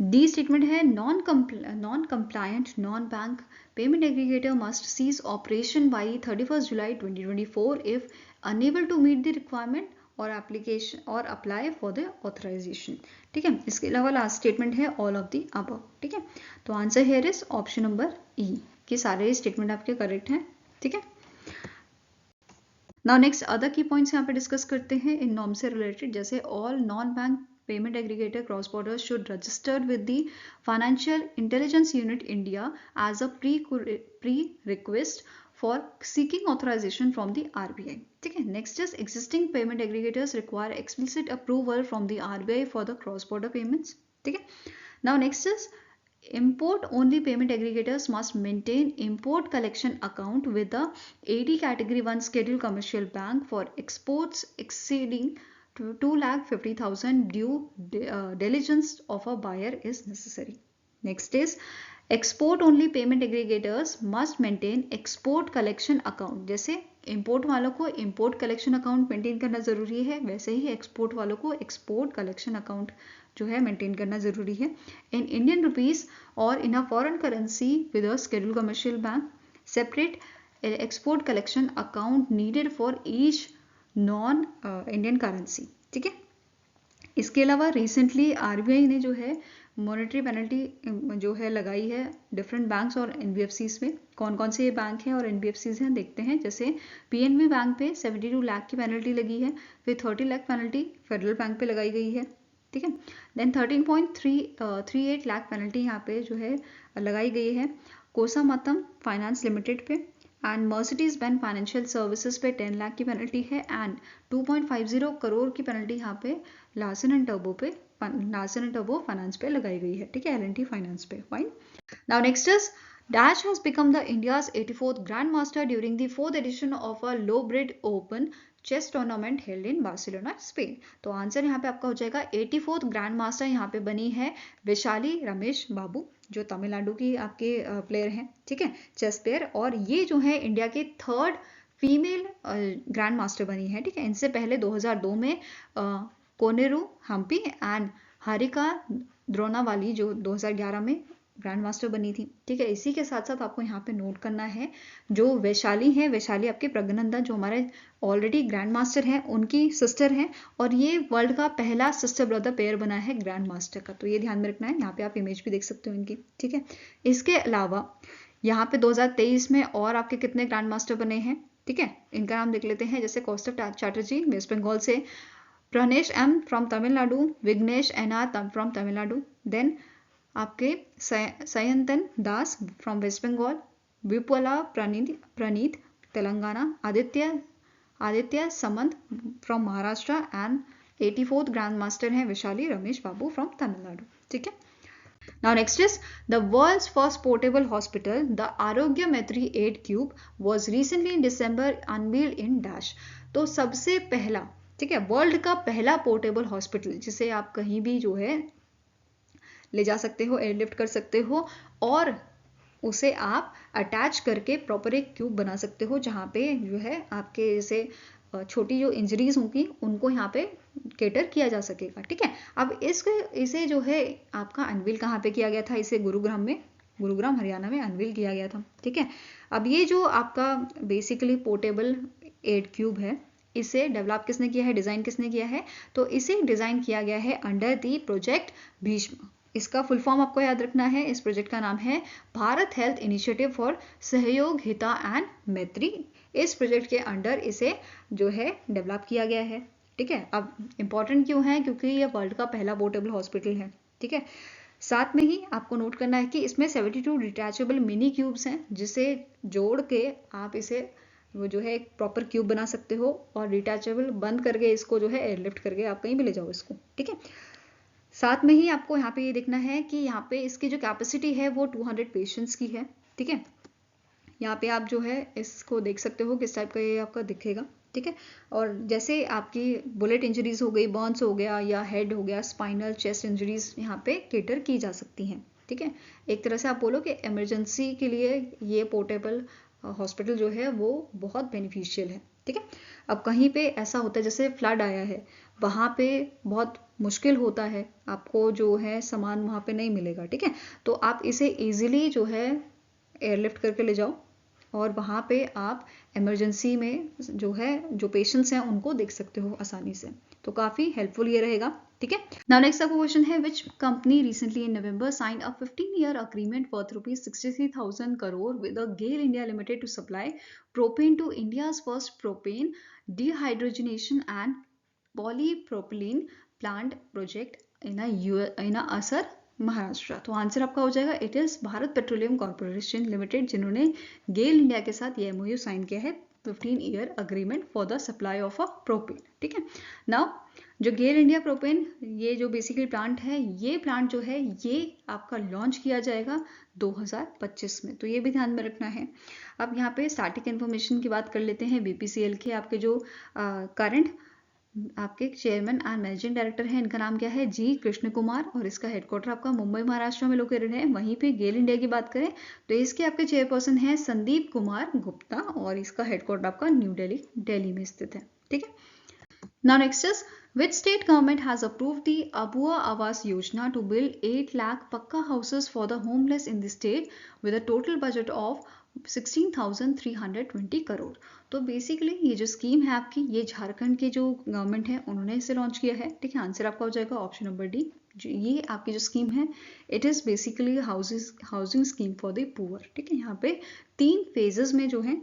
D statement है, non compliant non bank payment aggregator must cease operation by 31 July 2024 if unable to meet the requirement और application और apply for the authorisation. ठीक है, इसके अलावा last statement है ऑल ऑफ द अबव। ठीक है, तो answer here is option number E, कि सारे स्टेटमेंट आपके करेक्ट हैं। ठीक है, now next other key points यहाँ पे डिस्कस करते हैं इन नॉर्म से रिलेटेड, जैसे all non bank payment aggregator cross border should register with the Financial Intelligence Unit India as a prerequisite for seeking authorization from the RBI. ठीक है, next is existing payment aggregators require explicit approval from the RBI for the cross border payments. ठीक है, now next is import only payment aggregators must maintain import collection account with the AD category 1 scheduled commercial bank for exports exceeding 2,50,000 due diligence of a buyer is necessary. Next is export only payment aggregators must maintain export collection account. जैसे import वालों को import collection account maintain करना जरूरी है, वैसे ही export वालों को export collection account जो है maintain करना जरूरी है in Indian rupees or in a foreign currency with a scheduled commercial bank. Separate export collection account needed for each non Indian currency, ठीक है। इसके अलावा रिसेंटली आरबीआई ने जो है मॉनेटरी पेनल्टी जो है लगाई है डिफरेंट बैंक्स और एनबीएफसीज में। कौन कौन से ये बैंक हैं और एनबीएफसीज हैं देखते हैं। जैसे पीएनबी बैंक पे 72 लाख की पेनल्टी लगी है, फिर 30 लाख पेनल्टी फेडरल बैंक पे लगाई गई है, ठीक है। देन 13.38 लाख पेनल्टी यहाँ पे जो है लगाई गई है कोसामतम फाइनेंस लिमिटेड पे, and Mercedes Benz financial services पे 10 लाख की पेनल्टी है, एंड 2.50 करोड़ की पेनल्टी यहाँ पे लार्सन एंड टर्बो फाइनेंस पे लगाई गई है, ठीक है, एल&टी फाइनेंस पे। Fine. Now next is Dash has become the India's 84th Grandmaster during the 4th edition of a low-bid open chess tournament held in Barcelona Spain. तो answer यहाँ पे आपका हो जाएगा 84th ग्रैंड मास्टर यहाँ पे बनी है वैशाली रमेश बाबू, जो तमिलनाडु की आपके प्लेयर हैं, ठीक है, चेस प्लेयर। और ये जो है इंडिया के 3rd फीमेल ग्रैंड मास्टर बनी है, ठीक है। इनसे पहले 2002 में कोनेरू हम्पी एंड हारिका द्रोनावाली जो 2011 में ग्रैंड मास्टर बनी थी, ठीक है। इसी के साथ साथ आपको यहाँ पे नोट करना है जो वैशाली है, वैशाली आपके प्रज्ञनंदा जो हमारे ऑलरेडी ग्रैंड मास्टर हैं उनकी सिस्टर हैं, और ये वर्ल्ड का पहला सिस्टर ब्रदर पेयर बना है ग्रैंड मास्टर का, तो ये ध्यान में रखना है। यहाँ पे आप इमेज भी देख सकते हो इनकी, ठीक है। इसके अलावा यहाँ पे 2023 में और आपके कितने ग्रैंड मास्टर बने हैं, ठीक है, इनका नाम देख लेते हैं। जैसे कौस्तुभ चैटर्जी वेस्ट बंगाल से, Pranesh M from Tamil Nadu, Vignesh NR from Tamil Nadu, then आपके Sayantan Das from West Bengal, Vipula Praneeth Telangana, Aditya Samant from Maharashtra, and 84th grand master हैं वैशाली रमेश बाबू फ्रॉम तमिलनाडु, ठीक है। Now next is the world's first portable hospital, the Arogya Maitri 8 Cube was recently in December unveiled in Dash। तो सबसे पहला, ठीक है, world का पहला पोर्टेबल हॉस्पिटल जिसे आप कहीं भी जो है ले जा सकते हो, एयरलिफ्ट कर सकते हो, और उसे आप अटैच करके प्रॉपर एक क्यूब बना सकते हो जहाँ पे जो है आपके जैसे छोटी जो इंजरीज होंगी उनको यहाँ पे केटर किया जा सकेगा, ठीक है। अब इसे जो है आपका अनवील कहाँ पे किया गया था, इसे गुरुग्राम हरियाणा में अनवील किया गया था, ठीक है। अब ये जो आपका बेसिकली पोर्टेबल 8 क्यूब है, इसे डेवलप किसने किया है, डिजाइन किसने किया है, तो इसे डिजाइन किया गया है अंडर दी प्रोजेक्ट भीष्म। इसका फुल फॉर्म आपको याद रखना है, इस प्रोजेक्ट का नाम है भारत हेल्थ इनिशिएटिव फॉर सहयोग हिता एंड मैत्री। इस प्रोजेक्ट के अंडर इसे जो है डेवलप किया गया है, ठीक है। अब इंपॉर्टेंट क्यों है, क्योंकि ये वर्ल्ड का पहला पोर्टेबल हॉस्पिटल है, ठीक है। साथ में ही आपको नोट करना है कि इसमें 72 डिटैचेबल मिनी क्यूब्स हैं, जिसे जोड़ के आप इसे वो जो है एक प्रॉपर क्यूब बना सकते हो, और डिटैचेबल बंद करके इसको जो है एयरलिफ्ट करके आप कहीं भी ले जाओ इसको, ठीक है। साथ में ही आपको यहाँ पे ये देखना है कि यहाँ पे इसकी जो कैपेसिटी है वो 200 पेशेंट्स की है, ठीक है। यहाँ पे आप जो है इसको देख सकते हो किस टाइप का ये आपका दिखेगा, ठीक है। और जैसे आपकी बुलेट इंजरीज हो गई, बर्न्स हो गया, या हेड हो गया, स्पाइनल चेस्ट इंजरीज यहाँ पे केटर की जा सकती हैं, ठीक है। एक तरह से आप बोलो कि इमरजेंसी के लिए ये पोर्टेबल हॉस्पिटल जो है वो बहुत बेनिफिशियल है, ठीक है। अब कहीं पे ऐसा होता है जैसे फ्लड आया है, वहाँ पे बहुत मुश्किल होता है, आपको जो है सामान वहाँ पे नहीं मिलेगा, ठीक है। तो आप इसे इजीली जो है एयरलिफ्ट करके ले जाओ, और वहाँ पे आप इमरजेंसी में जो है जो पेशेंट्स हैं उनको देख सकते हो आसानी से, तो काफ़ी हेल्पफुल ये रहेगा, ठीक है। नाउ नेक्स्ट आपका क्वेश्चन है, which company recently in November signed a 15-year agreement worth ₹63,000 crore with a GAIL India Limited to supply propane to India's first propane dehydrogenation and polypropylene plant project in a असर महाराष्ट्र। तो answer आपका हो जाएगा it is Bharat petroleum corporation limited, जिन्होंने गेल India के साथ ये MOU sign किया है 15-year agreement for the supply of a propane, ठीक है। नाउ जो गेल इंडिया प्रोपेन ये जो बेसिकली प्लांट है, ये प्लांट जो है ये आपका लॉन्च किया जाएगा 2025 में, तो ये भी ध्यान में रखना है। अब यहाँ पे स्टार्टिंग इन्फॉर्मेशन की बात कर लेते हैं। बीपीसीएल के आपके जो करंट आपके चेयरमैन एंड मैनेजिंग डायरेक्टर हैं, इनका नाम क्या है, जी कृष्ण कुमार, और इसका हेडक्वार्टर आपका मुंबई महाराष्ट्र में लोकेटेड है। वहीं पे गेल इंडिया की बात करें तो इसके आपके चेयरपर्सन हैं संदीप कुमार गुप्ता, और इसका हेडक्वार्टर आपका न्यू दिल्ली में स्थित है, ठीक है। Now next is which state government has approved the Abua Awas Yojana to build 8 lakh Pakka houses for the homeless in the state with a total budget of 16,320 crore. तो बेसिकली ये जो scheme है आपकी, ये झारखंड के जो गवर्नमेंट है उन्होंने इसे लॉन्च किया है। ठीक है, आंसर आपका हो जाएगा ऑप्शन नंबर डी। ये आपकी जो स्कीम है, it is basically housing scheme for the poor. ठीक है, यहाँ पे 3 फेजेस में जो है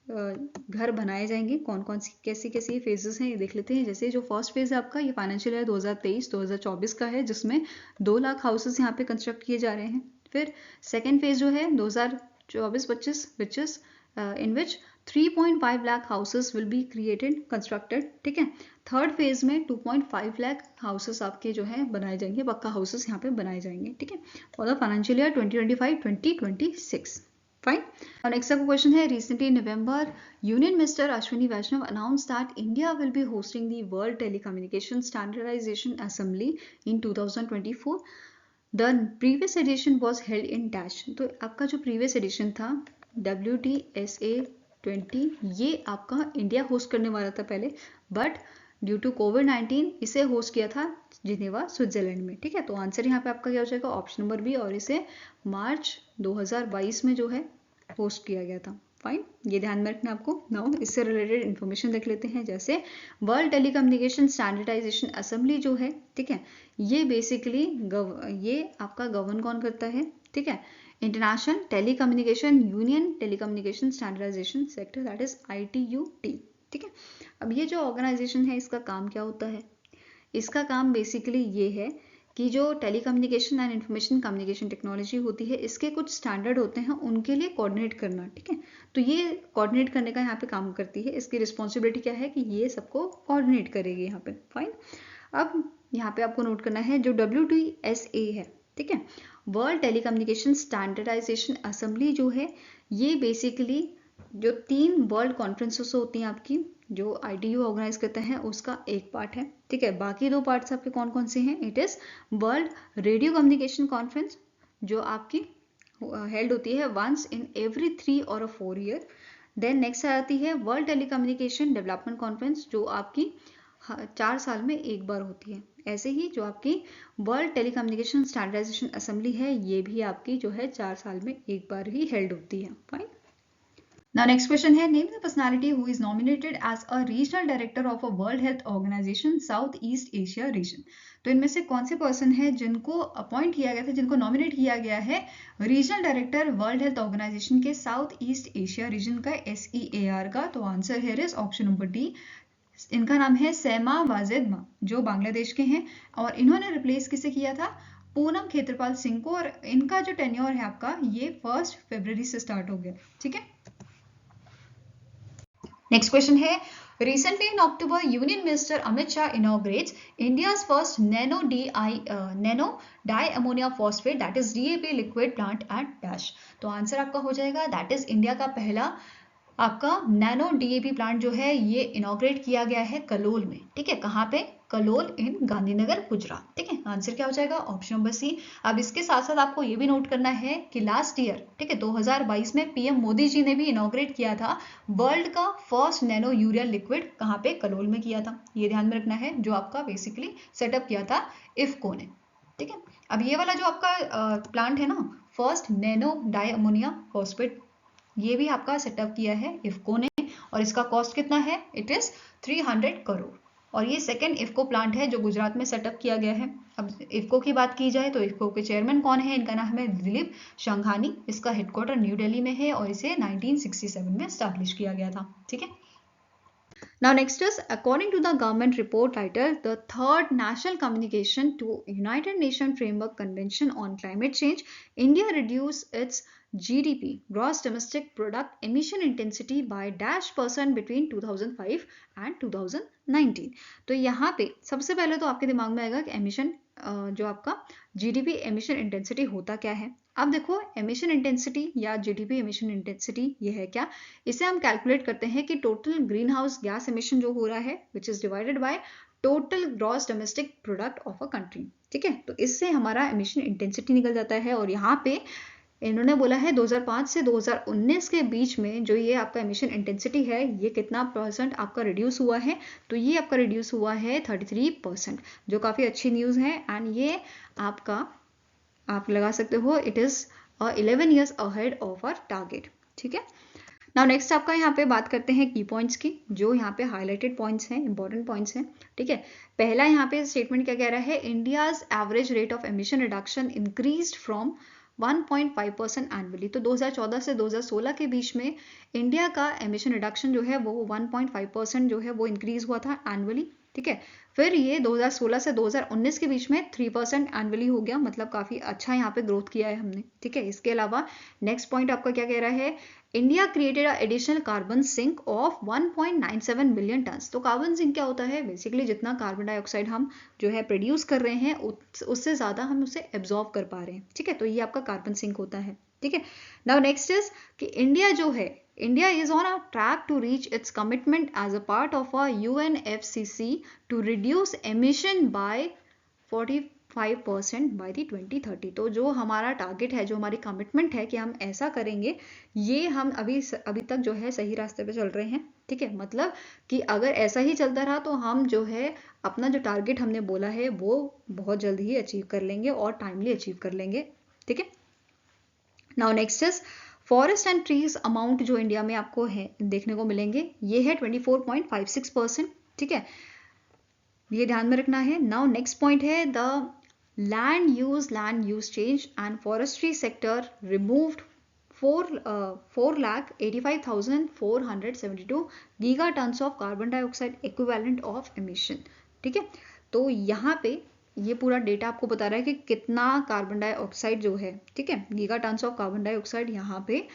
घर बनाए जाएंगे। कौन कौन सी कैसी कैसी फेजेस हैं ये देख लेते हैं। जैसे जो फर्स्ट फेज है आपका, ये फाइनेंशियल ईयर 2023-2024 का है, जिसमें 2 लाख हाउसेस यहाँ पे कंस्ट्रक्ट किए जा रहे हैं। फिर सेकेंड फेज जो है 2024-25 which is in which 3.5 lakh houses will be created constructed. ठीक है, थर्ड फेज में 2.5 लाख हाउसेस आपके जो है बनाए जाएंगे, पक्का हाउसेस यहाँ पे बनाए जाएंगे। ठीक है, for the financial year 2025-2026। Fine. Our next question है, recently in November, Union Minister Ashwini Vaishnav announced that India will be hosting the World Telecommunication Standardization Assembly in 2024. The previous edition was held in Dash. तो आपका जो previous edition था WTSA 20, ये आपका India host करने वाला था पहले, बट ड्यू टू कोविड-19 इसे होस्ट किया था जिनेवा, स्विट्जरलैंड में। ठीक है, तो आंसर यहाँ पे आपका क्या हो जाएगा, ऑप्शन नंबर बी, और इसे मार्च 2022 में जो है होस्ट किया गया था। फाइन, ये ध्यान में रखना आपको। नाउ इससे रिलेटेड इन्फॉर्मेशन देख लेते हैं। जैसे वर्ल्ड टेलीकम्युनिकेशन स्टैंडर्डाइजेशन असेंबली जो है, ठीक है, ये बेसिकली ये आपका गवर्न कौन करता है। ठीक है, International Telecommunication Union Telecommunication Standardization Sector, that is ITUT। ठीक है, अब ये जो ऑर्गेनाइजेशन है, इसका काम क्या होता है। इसका काम बेसिकली ये है कि जो telecommunication and information communication technology होती है, इसके कुछ स्टैंडर्ड होते हैं, उनके लिए कोऑर्डिनेट करना। ठीक है, तो ये कोऑर्डिनेट करने का यहाँ पे काम करती है। इसकी रिस्पॉन्सिबिलिटी क्या है कि ये सबको कोऑर्डिनेट करेगी यहाँ पे। फाइन, अब यहाँ पे आपको नोट करना है जो WTSA है, ठीक है, वर्ल्ड टेलीकम्युनिकेशन स्टैंडर्डाइजेशन असेंबली जो है, ये बेसिकली जो 3 वर्ल्ड कॉन्फ्रेंसेस होती हैं आपकी, जो ITU ऑर्गेनाइज करते हैं, उसका एक पार्ट है। ठीक है, बाकी 2 पार्ट्स आपके कौन कौन से हैं। It is world radio communication conference, जो आपकी हेल्ड होती है वंस इन एवरी 3 और 4 ईयर। देन नेक्स्ट आती है वर्ल्ड टेलीकम्युनिकेशन डेवलपमेंट कॉन्फ्रेंस, जो आपकी 4 साल में एक बार होती है। ऐसे ही जो आपकी वर्ल्ड टेलीकम्युनिकेशन स्टैंडर्डाइजेशन असेंबली है, ये भी आपकी जो है 4 साल में एक बार ही हेल्ड होती है। फाइन, Now next question है, name the personality who is nominated as a regional director of a World Health Organization South East Asia region। तो इनमें से कौन से पर्सन है जिनको अपॉइंट किया गया था, जिनको नॉमिनेट किया गया है regional director World Health Organization के साउथ ईस्ट एशिया रीजन का, SEAR का। तो आंसर है इज ऑप्शन नंबर डी। इनका नाम है सैमा वाजिद, जो बांग्लादेश के हैं, और इन्होंने रिप्लेस किसे किया था, पूनम खेत्रपाल सिंह को। और इनका जो टेन्योर है आपका, ये 1 फरवरी से स्टार्ट हो गया। ठीक है, नेक्स्ट क्वेश्चन है, recently in October, Union Minister Amit Shah inaugurates India's first nano diammonia phosphate, that is DAP liquid plant at Dash। तो आंसर आपका हो जाएगा, दैट इज इंडिया का पहला आपका नैनो DAP प्लांट जो है, ये इनॉग्रेट किया गया है कलोल में। ठीक है, कहाँ पे, कलोल इन गांधीनगर गुजरात। ठीक है, आंसर क्या हो जाएगा, ऑप्शन नंबर सी। अब इसके साथ साथ आपको ये भी नोट करना है कि लास्ट ईयर, ठीक है, 2022 में PM मोदी जी ने भी इनॉग्रेट किया था वर्ल्ड का फर्स्ट नैनो यूरिया लिक्विड, कहाँ पे, कलोल में किया था। ये ध्यान में रखना है, जो आपका बेसिकली सेटअप किया था इफ्को ने। ठीक है, अब ये वाला जो आपका प्लांट है ना, फर्स्ट नैनो डाइअमोनिया फॉस्फेट, ये भी आपका सेटअप किया है इफ्को ने, और इसका कॉस्ट कितना है, इट इज 300 करोड़। और ये सेकेंड इफ्को प्लांट है जो गुजरात में सेटअप किया गया है। अब इफ्को की बात की जाए तो इफ्को के चेयरमैन कौन है, इनका नाम है दिलीप शांघानी। इसका हेडक्वार्टर न्यू दिल्ली में है और इसे 1967 में एस्टैब्लिश किया गया था। ठीक है, Now next is, according to the government report titled The Third National Communication to United Nations Framework Convention on Climate Change, India reduced its GDP, gross domestic product emission intensity by -% between 2005 and 2019। तो यहाँ पे सबसे पहले तो आपके दिमाग में आएगा कि एमिशन, जो आपका GDP एमिशन इंटेंसिटी होता क्या है। अब देखो, एमिशन इंटेंसिटी या GDP एमिशन इंटेंसिटी ये है क्या, इसे हम कैलकुलेट करते हैं कि total green house gas emission जो हो रहा है, which is divided by total gross domestic product of a country. ठीक है, तो इससे हमारा एमिशन इंटेंसिटी निकल जाता है। और यहाँ पे इन्होंने बोला है 2005 से 2019 के बीच में जो ये आपका एमिशन इंटेंसिटी है, ये कितना % आपका रिड्यूस हुआ है, तो ये आपका रिड्यूस हुआ है 33%, जो काफ़ी अच्छी न्यूज़ है। एंड ये आपका, आप लगा सकते हो, it is 11 years ahead of our target। ठीक है। नाउ नेक्स्ट आपका यहाँ पे बात करते हैं की पॉइंट्स की, जो यहाँ पे हाईलाइटेड पॉइंट्स हैं, इंपॉर्टेंट पॉइंट्स हैं। ठीक है, पहला यहाँ पे स्टेटमेंट क्या कह रहा है, India's average rate of emission reduction increased from 1.5% annually. तो 2014 से 2016 के बीच में इंडिया का एमिशन रिडक्शन जो है वो 1.5% जो है वो इंक्रीज हुआ था एनुअली। ठीक है, फिर ये 2016 से 2019 के बीच में 3% एनुअली हो गया, मतलब काफी अच्छा यहाँ पे ग्रोथ किया है हमने। ठीक है, इसके अलावा नेक्स्ट पॉइंट आपका क्या कह रहा है, India created additional carbon sink of 1.97 million tons. तो कार्बन सिंक क्या होता है, बेसिकली जितना कार्बन डाइऑक्साइड हम जो है प्रोड्यूस कर रहे हैं उससे ज्यादा हम उसे एब्जॉर्ब कर पा रहे हैं। ठीक है, तो ये आपका कार्बन सिंक होता है। ठीक है, नाउ नेक्स्ट इज कि इंडिया जो है, India is on a track to reach its commitment as a part of a UNFCCC to reduce emission by 45% by the 2030। तो जो हमारा टारगेट है, जो हमारी कमिटमेंट है कि हम ऐसा करेंगे, ये हम अभी तक जो है सही रास्ते पे चल रहे हैं। ठीक है, मतलब कि अगर ऐसा ही चलता रहा तो हम जो है अपना जो टारगेट हमने बोला है वो बहुत जल्द ही अचीव कर लेंगे और टाइमली अचीव कर लेंगे। ठीक है, now next is forest and trees amount जो इंडिया में आपको है देखने को मिलेंगे, ये है 24.56%। ठीक है, ये ध्यान में रखना है। नाउ नेक्स्ट पॉइंट है the land use change and forestry sector removed 4,85,472 giga tons of carbon dioxide equivalent of emission. ठीक है, तो यहाँ पे ये पूरा डेटा आपको बता रहा है कि कितना कार्बन डाइऑक्साइड जो है, ठीक है, giga tons of carbon dioxide यहाँ पे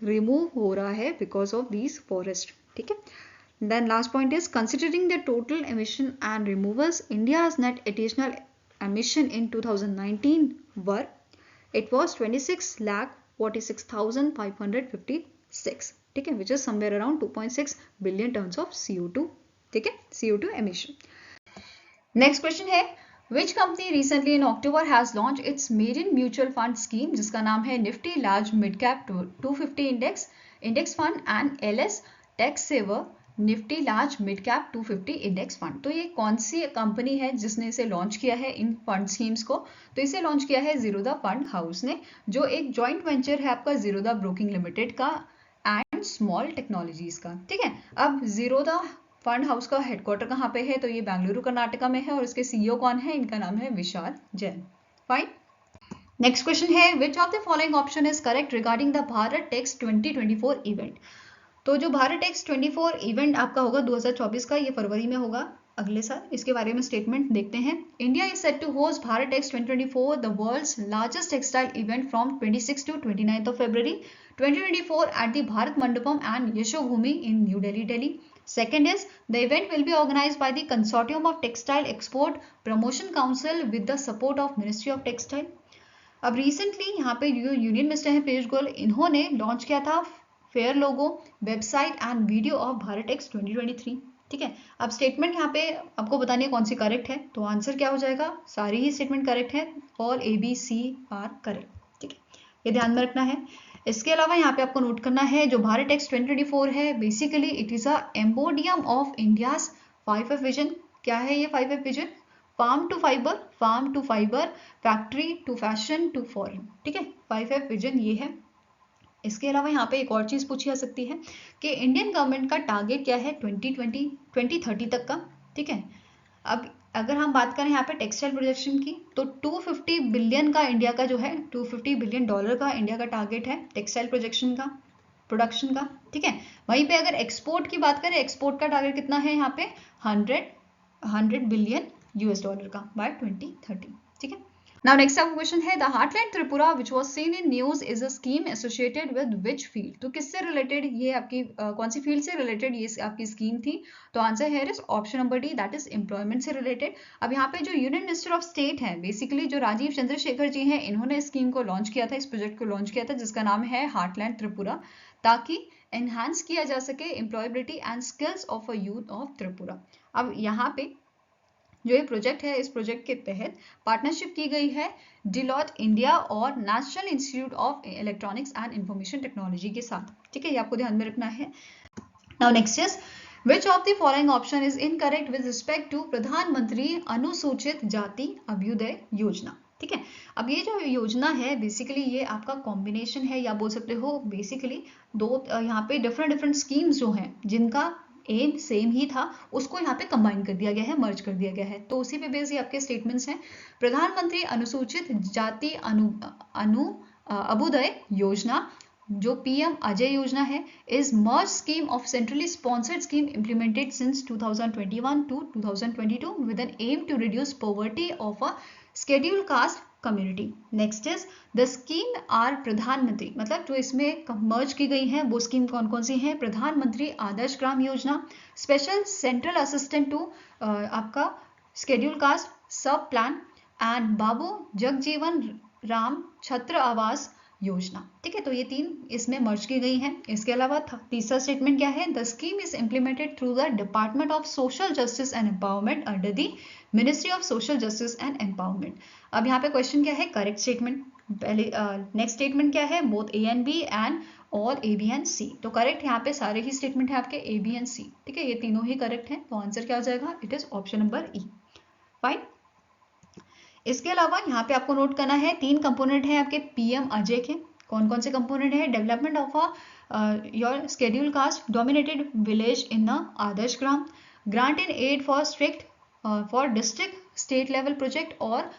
रिमूव हो रहा है बिकॉज ऑफ दीज फॉरेस्ट। ठीक है, then last point is considering the total emission and removals, India's net additional emission in 2019 were, it was 26,46,556। ठीक है, which is somewhere around 2.6 billion tons of CO2। ठीक है, CO2 emission। Next question है, which company recently in October has launched its maiden mutual fund scheme जिसका नाम है Nifty large mid cap 250 index fund and LS tax saver Nifty large mid cap 250 index fund. तो ये कौन सी company है जिसने इसे लॉन्च किया है इन फंड स्कीम्स को? तो इसे लॉन्च किया है जीरोधा फंड हाउस ने, जो एक जॉइंट वेंचर है आपका जीरोधा ब्रोकिंग लिमिटेड का एंड स्मॉल टेक्नोलॉजीज का। ठीक है, अब जीरोधा फंड हाउस का हेडक्वार्टर कहाँ पे है? तो ये बेंगलुरु कर्नाटका में है और इसके सीईओ कौन है? इनका नाम है Vishal Jain. Fine. Next question है, which of the following option is correct regarding the Bharat takes 2024 event? तो जो भारत टेक्स 24 इवेंट आपका होगा 2024 का, ये फरवरी में होगा अगले साल। इसके बारे में स्टेटमेंट देखते हैं। India is set to host Bharat takes 2024, the world's largest textile event from 26 to 29 of February 2024 at the Bharat Mandapam and Yashobhumi in New Delhi, Delhi. Second is the event will be organized by the Consortium of Textile Export Promotion Council with the support of Ministry of Textile। अब recently यहाँ पे जो union minister है पीयूष गोयल, इन्होंने launch किया था fair logo, website and video of Bharat Tex 2023। ठीक है, अब स्टेटमेंट यहाँ पे आपको बतानी है कौन सी करेक्ट है। तो आंसर क्या हो जाएगा? सारी ही स्टेटमेंट करेक्ट है, ऑल ABC आर करेक्ट। ठीक है, ये ध्यान में रखना है। इसके अलावा यहाँ पे आपको नोट करना है जो भारत टेक्स 2024 है, basically it is a embodiment of India's 5F vision. क्या है ये 5F vision? Farm to fibre, factory to fashion to foreign. ठीक है, 5F विजन ये है। इसके अलावा यहाँ पे एक और चीज पूछी जा सकती है कि इंडियन गवर्नमेंट का टारगेट क्या है 2030 तक का। ठीक है, अब अगर हम बात करें यहाँ पे टेक्सटाइल प्रोडक्शन की, तो 250 बिलियन का इंडिया का जो है $250 बिलियन का इंडिया का टारगेट है टेक्सटाइल प्रोडक्शन का। ठीक है, वहीं पे अगर एक्सपोर्ट की बात करें, एक्सपोर्ट का टारगेट कितना है यहाँ पे? 100 बिलियन US का बाय 2030। ठीक है, नाउ नेक्स्ट आपका क्वेश्चन है, the heartland Tripura which was seen in news is a scheme associated with which field? तो किससे रिलेटेड ये आपकी कौन सी फील्ड से रिलेटेड ये आपकी स्कीम थी? तो आंसर है option number D, that is employment से रिलेटेड। अब यहाँ पे जो यूनियन मिनिस्टर ऑफ स्टेट है, बेसिकली जो राजीव चंद्रशेखर जी हैं, इन्होंने इस स्कीम को लॉन्च किया था, इस प्रोजेक्ट को लॉन्च किया था जिसका नाम है हार्टलैंड त्रिपुरा, ताकि एनहांस किया जा सके employability and skills of a youth of Tripura. अब यहाँ पे जो ये प्रोजेक्ट है, इस प्रोजेक्ट के तहत पार्टनरशिप की गई है डिलॉट इंडिया और national institute of electronics and information technology के साथ। ठीक है, ये आपको ध्यान में रखना है। Now next is which of the following option is incorrect with respect to Pradhan Mantri Anusuchit जाति अभ्युदय योजना? ठीक है। अब ये जो योजना है बेसिकली ये आपका कॉम्बिनेशन है, या बोल सकते हो बेसिकली दो यहाँ पे डिफरेंट स्कीम्स जो हैं जिनका एम सेम ही था उसको यहाँ पे कंबाइन कर दिया गया है, मर्ज कर दिया गया है। तो उसी पे बेस ये आपके स्टेटमेंट्स हैं। प्रधानमंत्री अनुसूचित जाति अभ्युदय योजना जो पीएम अजय योजना है is merge scheme of centrally sponsored scheme implemented since 2021 to 2022 with an aim to reduce poverty of a scheduled caste community. Next is the scheme are प्रधानमंत्री, मतलब जो इसमें मर्ज की गई हैं वो स्कीम कौन कौन सी हैं? प्रधानमंत्री Adarsh Gram Yojana, special central assistant to आपका शेड्यूल कास्ट सब प्लान एंड बाबू जगजीवन राम छत्र आवास योजना। ठीक है, तो ये तीन इसमें मर्ज की गई हैं। इसके अलावा तीसरा स्टेटमेंट क्या है? The scheme is implemented through the Department of Social Justice and Empowerment under the Ministry of Social Justice and Empowerment. अब यहाँ पे क्वेश्चन क्या है? Correct statement. पहले नेक्स्ट स्टेटमेंट क्या है? Both A and B and और ए बी एंड सी। तो करेक्ट यहाँ पे सारे ही स्टेटमेंट है आपके ए बी एंड सी। ठीक है, ये तीनों ही करेक्ट हैं। तो आंसर क्या हो जाएगा? It is option number E. Fine. इसके अलावा यहाँ पे आपको नोट करना है तीन कंपोनेंट है आपके पीएम अजय के। कौन कौन से कंपोनेंट है? Development of a your schedule caste dominated village in a Adarsh Gram, grant in aid for strict for district state level project और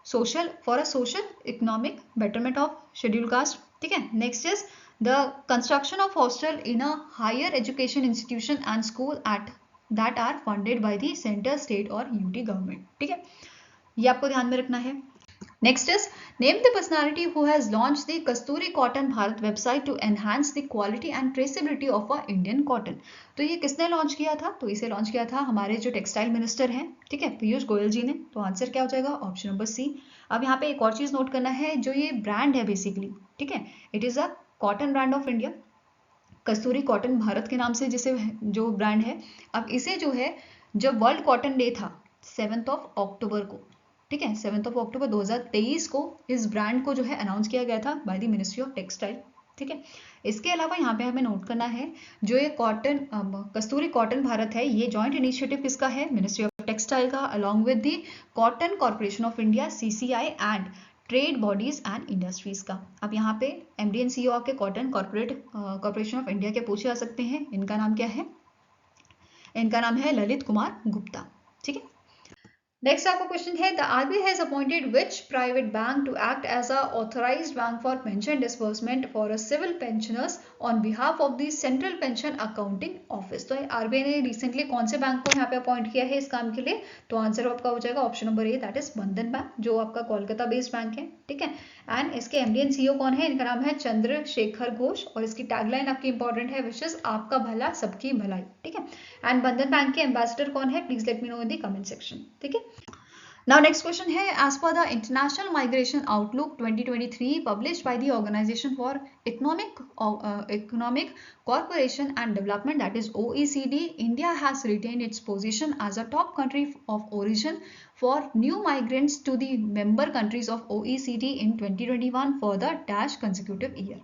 social for a social economic betterment of schedule caste. ठीक है, next is the construction of hostel in a higher education institution and school at that are funded by the centre, state और UT government. ठीक है, ये आपको ध्यान में रखना है। Next is name the personality who has launch the Kasturi cotton Bharat website to enhance the quality and traceability of a Indian cotton. तो ये किसने लॉन्च किया था? तो इसे लॉन्च किया था हमारे जो टेक्सटाइल मिनिस्टर हैं, ठीक है, पीयूष गोयल जी ने। तो आंसर क्या हो जाएगा? Option number C. अब यहाँ पे एक और चीज नोट करना है, जो ये ब्रांड है बेसिकली, ठीक है, it is a cotton brand of India, Kasturi cotton Bharat के नाम से जिसे जो ब्रांड है। अब इसे जो है जब वर्ल्ड कॉटन डे था 7 अक्टूबर को, ठीक है, 7 अक्टूबर 2023 को इस ब्रांड को जो है अनाउंस किया गया था by the Ministry of textile. ठीक है, इसके अलावा यहाँ पे हमें नोट करना है जो ये कॉटन कस्तूरी कॉटन भारत है, ये जॉइंट इनिशिएटिव किसका है? मिनिस्ट्री ऑफ टेक्सटाइल का along with the cotton corporation of India CCI and trade bodies and industries का। अब यहाँ पे एमडी एंड सीईओ आपके कॉटन कॉर्पोरेशन ऑफ इंडिया के पूछे जा सकते हैं। इनका नाम क्या है? इनका नाम है ललित कुमार गुप्ता। ठीक है, नेक्स्ट आपका क्वेश्चन है the RBI has appointed which private bank to act as a authorised bank for pension disbursement for a civil pensioners on behalf of the Central Pension Accounting Office. तो आरबीआई ने recently कौन से bank को यहाँ पे appoint किया है इस काम के लिए? तो आंसर आपका हो जाएगा option number A, that is बंधन बैंक, जो आपका कोलकाता बेस्ड बैंक है। ठीक है, एंड इसके एमडी एंड सीईओ कौन है? इनका नाम है चंद्रशेखर घोष और इसकी टैगलाइन आपकी इंपॉर्टेंट है, विच इज आपका भला सबकी भलाई। ठीक है, एंड बंधन बैंक के एम्बेसडर कौन है? Please let me know in the comment section. ठीक है, now next question है as per the International Migration Outlook 2023 published by the Organization for Economic Cooperation and Development, that is OECD, India has retained its position as a top country of origin for new migrants to the member countries of OECD in 2021 for the dash consecutive year।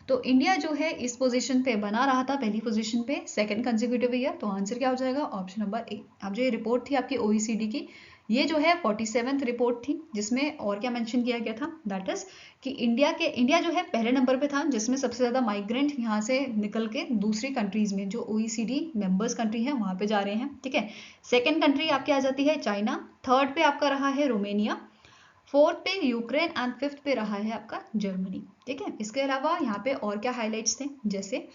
तो India जो है इस position पे बना रहा था, पहली position पे सेकंड कंसेक्यूटिव ईयर। तो आंसर क्या हो जाएगा? ऑप्शन नंबर ए। अब जो ये रिपोर्ट थी आपकी OECD की, ये जो है 47th रिपोर्ट थी, जिसमें और क्या मेंशन किया गया था? दैट इज कि इंडिया जो है पहले नंबर पे था, जिसमें सबसे ज्यादा माइग्रेंट यहाँ से निकल के दूसरी कंट्रीज में जो OECD मेंबर्स कंट्री है वहां पे जा रहे हैं। ठीक है, सेकेंड कंट्री आपकी आ जाती है चाइना, थर्ड पे आपका रहा है रोमेनिया, फोर्थ पे यूक्रेन एंड फिफ्थ पे रहा है आपका जर्मनी। ठीक है, इसके अलावा यहाँ पे और क्या हाईलाइट्स थे? जैसे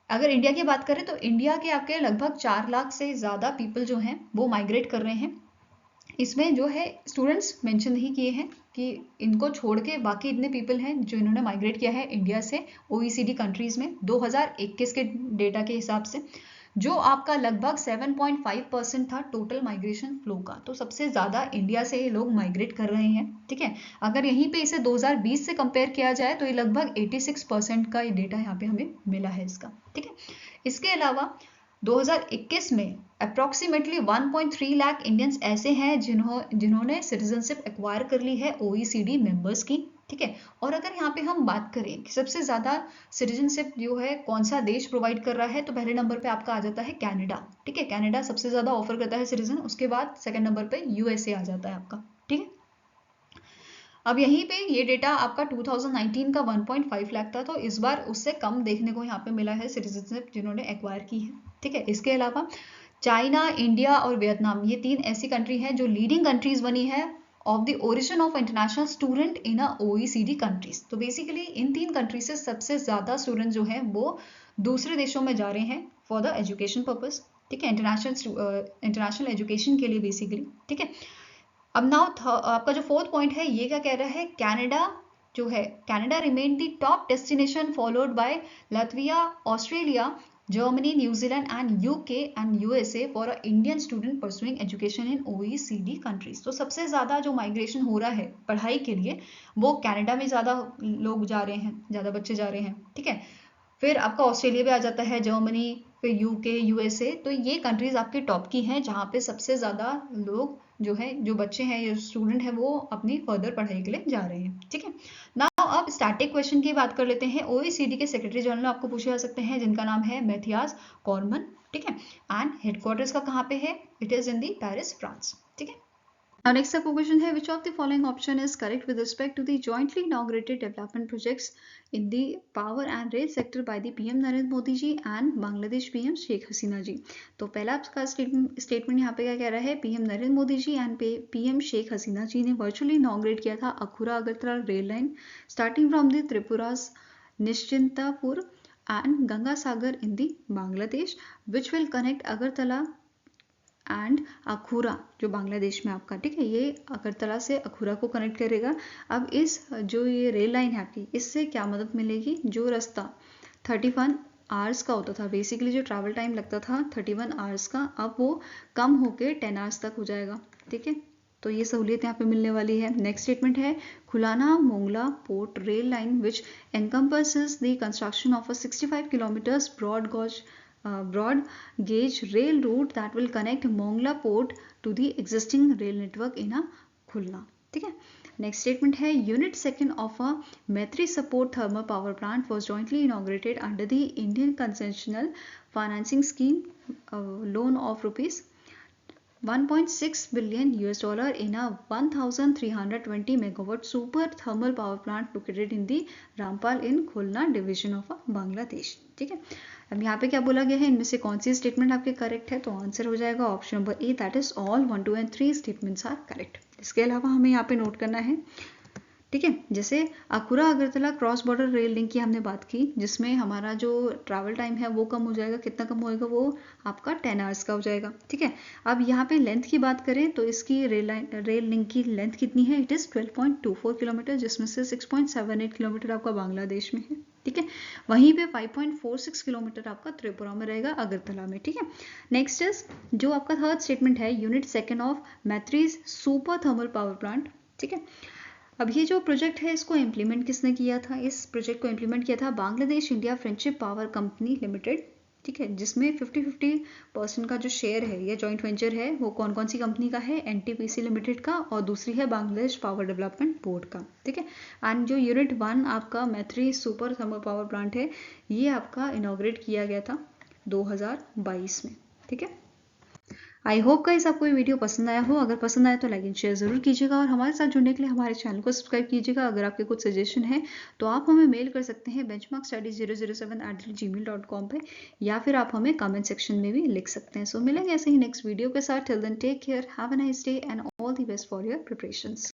अगर इंडिया की बात करें तो इंडिया के आपके लगभग 4 लाख से ज्यादा पीपल जो हैं वो माइग्रेट कर रहे हैं। इसमें जो है स्टूडेंट्स मेंशन नहीं किए हैं कि इनको छोड़ के बाकी इतने पीपल हैं जो इन्होंने माइग्रेट किया है इंडिया से OECD कंट्रीज में 2021 के डेटा के हिसाब से, जो आपका लगभग 7.5% था टोटल माइग्रेशन फ्लो का। तो सबसे ज्यादा इंडिया से ये लोग माइग्रेट कर रहे हैं। ठीक है, अगर यहीं पे इसे 2020 से कंपेयर किया जाए तो ये लगभग 86% का ये डेटा यहाँ पे हमें मिला है इसका। ठीक है, इसके अलावा 2021 में अप्रॉक्सीमेटली 1.3 लाख इंडियंस ऐसे हैं जिन्होंने सिटीजनशिप एक्वायर कर ली है OECD मेंबर्स की। ठीक है, और अगर यहाँ पे हम बात करें कि सबसे ज्यादा सिटीजनशिप जो है कौन सा देश प्रोवाइड कर रहा है, तो पहले नंबर पे आपका आ जाता है कनाडा। ठीक है, कनाडा सबसे ज्यादा ऑफर करता है सिटीजन, उसके बाद सेकंड नंबर पे USA आ जाता है आपका। ठीक है, अब यहीं पे ये डेटा आपका 2019 का 1.5 लाख था, तो इस बार उससे कम देखने को यहाँ पे मिला है सिटीजनशिप जिन्होंने एक्वायर की है। ठीक है, इसके अलावा चाइना, इंडिया और वियतनाम, ये 3 ऐसी कंट्री हैं जो लीडिंग कंट्रीज बनी है of the origin of international student in a OECD countries. तो बेसिकली इन 3 कंट्रीज से सबसे ज्यादा स्टूडेंट जो है वो दूसरे देशों में जा रहे हैं फॉर द एजुकेशन पर्पज। ठीक है, इंटरनेशनल एजुकेशन के लिए बेसिकली। ठीक है, अब नाउ आपका जो फोर्थ पॉइंट है ये क्या कह रहा है, कनाडा जो है, Canada remain the top destination followed by Latvia, Australia, Germany, New Zealand and UK and USA for a Indian student pursuing education in OECD countries. तो सबसे ज्यादा जो माइग्रेशन हो रहा है पढ़ाई के लिए वो कनाडा में ज्यादा लोग जा रहे हैं, ज्यादा बच्चे जा रहे हैं। ठीक है, फिर आपका ऑस्ट्रेलिया भी आ जाता है, जर्मनी, फिर यूके, यूएसए। तो ये कंट्रीज आपके टॉप की हैं जहाँ पे सबसे ज़्यादा लोग जो है, जो बच्चे हैं या स्टूडेंट हैं, वो अपनी फर्दर पढ़ाई के लिए जा रहे हैं। ठीक है, नाउ अब स्टैटिक क्वेश्चन की बात कर लेते हैं। OECD के सेक्रेटरी जनरल आपको पूछे जा सकते हैं जिनका नाम है मैथियास कॉर्मन। ठीक है, एंड हेडक्वार्टर्स का कहाँ पे है, it is in the Paris, France. ठीक है, now next up question है, which of the following option is correct with respect to the jointly inaugurated development projects in the power and rail sector by the PM Narendra Modi ji and Bangladesh PM Sheikh Hasina जी। तो पहला आपका statement यहाँ पे क्या कह रहा है, PM Narendra Modi ji and PM Sheikh Hasina ji ने वर्चुअली इनॉग्रेट किया था Akhaura Agartala rail line starting from the Tripura's Nischintapur and Ganga Sagar in the Bangladesh, which will connect Agartala and Akhaura जो बांग्लादेश में आपका। ठीक है, ये अगरतला से अखुरा को कनेक्ट करेगा। अब इस जो ये रेल लाइन है आपकी, इससे क्या मदद मिलेगी, जो रास्ता 31 आवर्स का होता था, बेसिकली जो ट्रैवल टाइम लगता था 31 आवर्स का, अब वो कम होके 10 आवर्स तक हो जाएगा। ठीक है, तो ये सहूलियत यहाँ पे मिलने वाली है। नेक्स्ट स्टेटमेंट है, Khulna Mongla port rail line which encompasses the construction of a 65 kilometres broad gauge rail route that will connect Mongla port to the existing rail network in a Khulna। ठीक है, नेक्स्ट स्टेटमेंट है, unit second of a मैत्री support thermal power plant was jointly inaugurated under the Indian concessional financing scheme loan of rupees 1.6 billion US dollar in a 1320 megawatt super thermal power plant located in the Rampal in Khulna division of Bangladesh। ठीक है, अब यहाँ पे क्या बोला गया है, इनमें से कौन सी स्टेटमेंट आपके करेक्ट है, तो आंसर हो जाएगा option number A, that is all 1, 2 and 3 statements are correct. इसके अलावा हमें यहाँ पे नोट करना है, ठीक है, जैसे Akhaura Agartala cross border rail link की हमने बात की, जिसमें हमारा जो ट्रैवल टाइम है वो कम हो जाएगा। कितना कम होएगा, वो आपका 10 आवर्स का हो जाएगा। ठीक है, अब यहाँ पे लेंथ की बात करें तो इसकी रेल लिंक की लेंथ कितनी है, इट इज़ 12.24 किलोमीटर, जिसमें से 6.78 किलोमीटर आपका बांग्लादेश में है। ठीक है, वहीं पे 5.46 किलोमीटर आपका त्रिपुरा में रहेगा, अगरतला में। ठीक है, नेक्स्ट इज जो आपका थर्ड स्टेटमेंट है, unit second of Maitree's super thermal power plant. ठीक है, अब ये जो प्रोजेक्ट है इसको इम्प्लीमेंट किसने किया था, इस प्रोजेक्ट को इम्प्लीमेंट किया था Bangladesh India friendship power company limited. ठीक है, जिसमें 50-50% का जो शेयर है या जॉइंट वेंचर है वो कौन कौन सी कंपनी का है, NTPC लिमिटेड का, और दूसरी है बांग्लादेश पावर डेवलपमेंट बोर्ड का। ठीक है, एंड जो यूनिट 1 आपका मैत्री सुपर थर्मल पावर प्लांट है, ये आपका इनॉग्रेट किया गया था 2022 में। ठीक है, आई होप गाइस आपको ये वीडियो पसंद आया हो। अगर पसंद आया तो लाइक एंड शेयर जरूर कीजिएगा, और हमारे साथ जुड़ने के लिए हमारे चैनल को सब्सक्राइब कीजिएगा। अगर आपके कुछ सजेशन है तो आप हमें मेल कर सकते हैं benchmarkstudy007@gmail.com पे, या फिर आप हमें कमेंट सेक्शन में भी लिख सकते हैं। सो मिलेंगे ऐसे ही नेक्स्ट वीडियो के साथ। Till then take care, have a nice day and all the best for your preparations.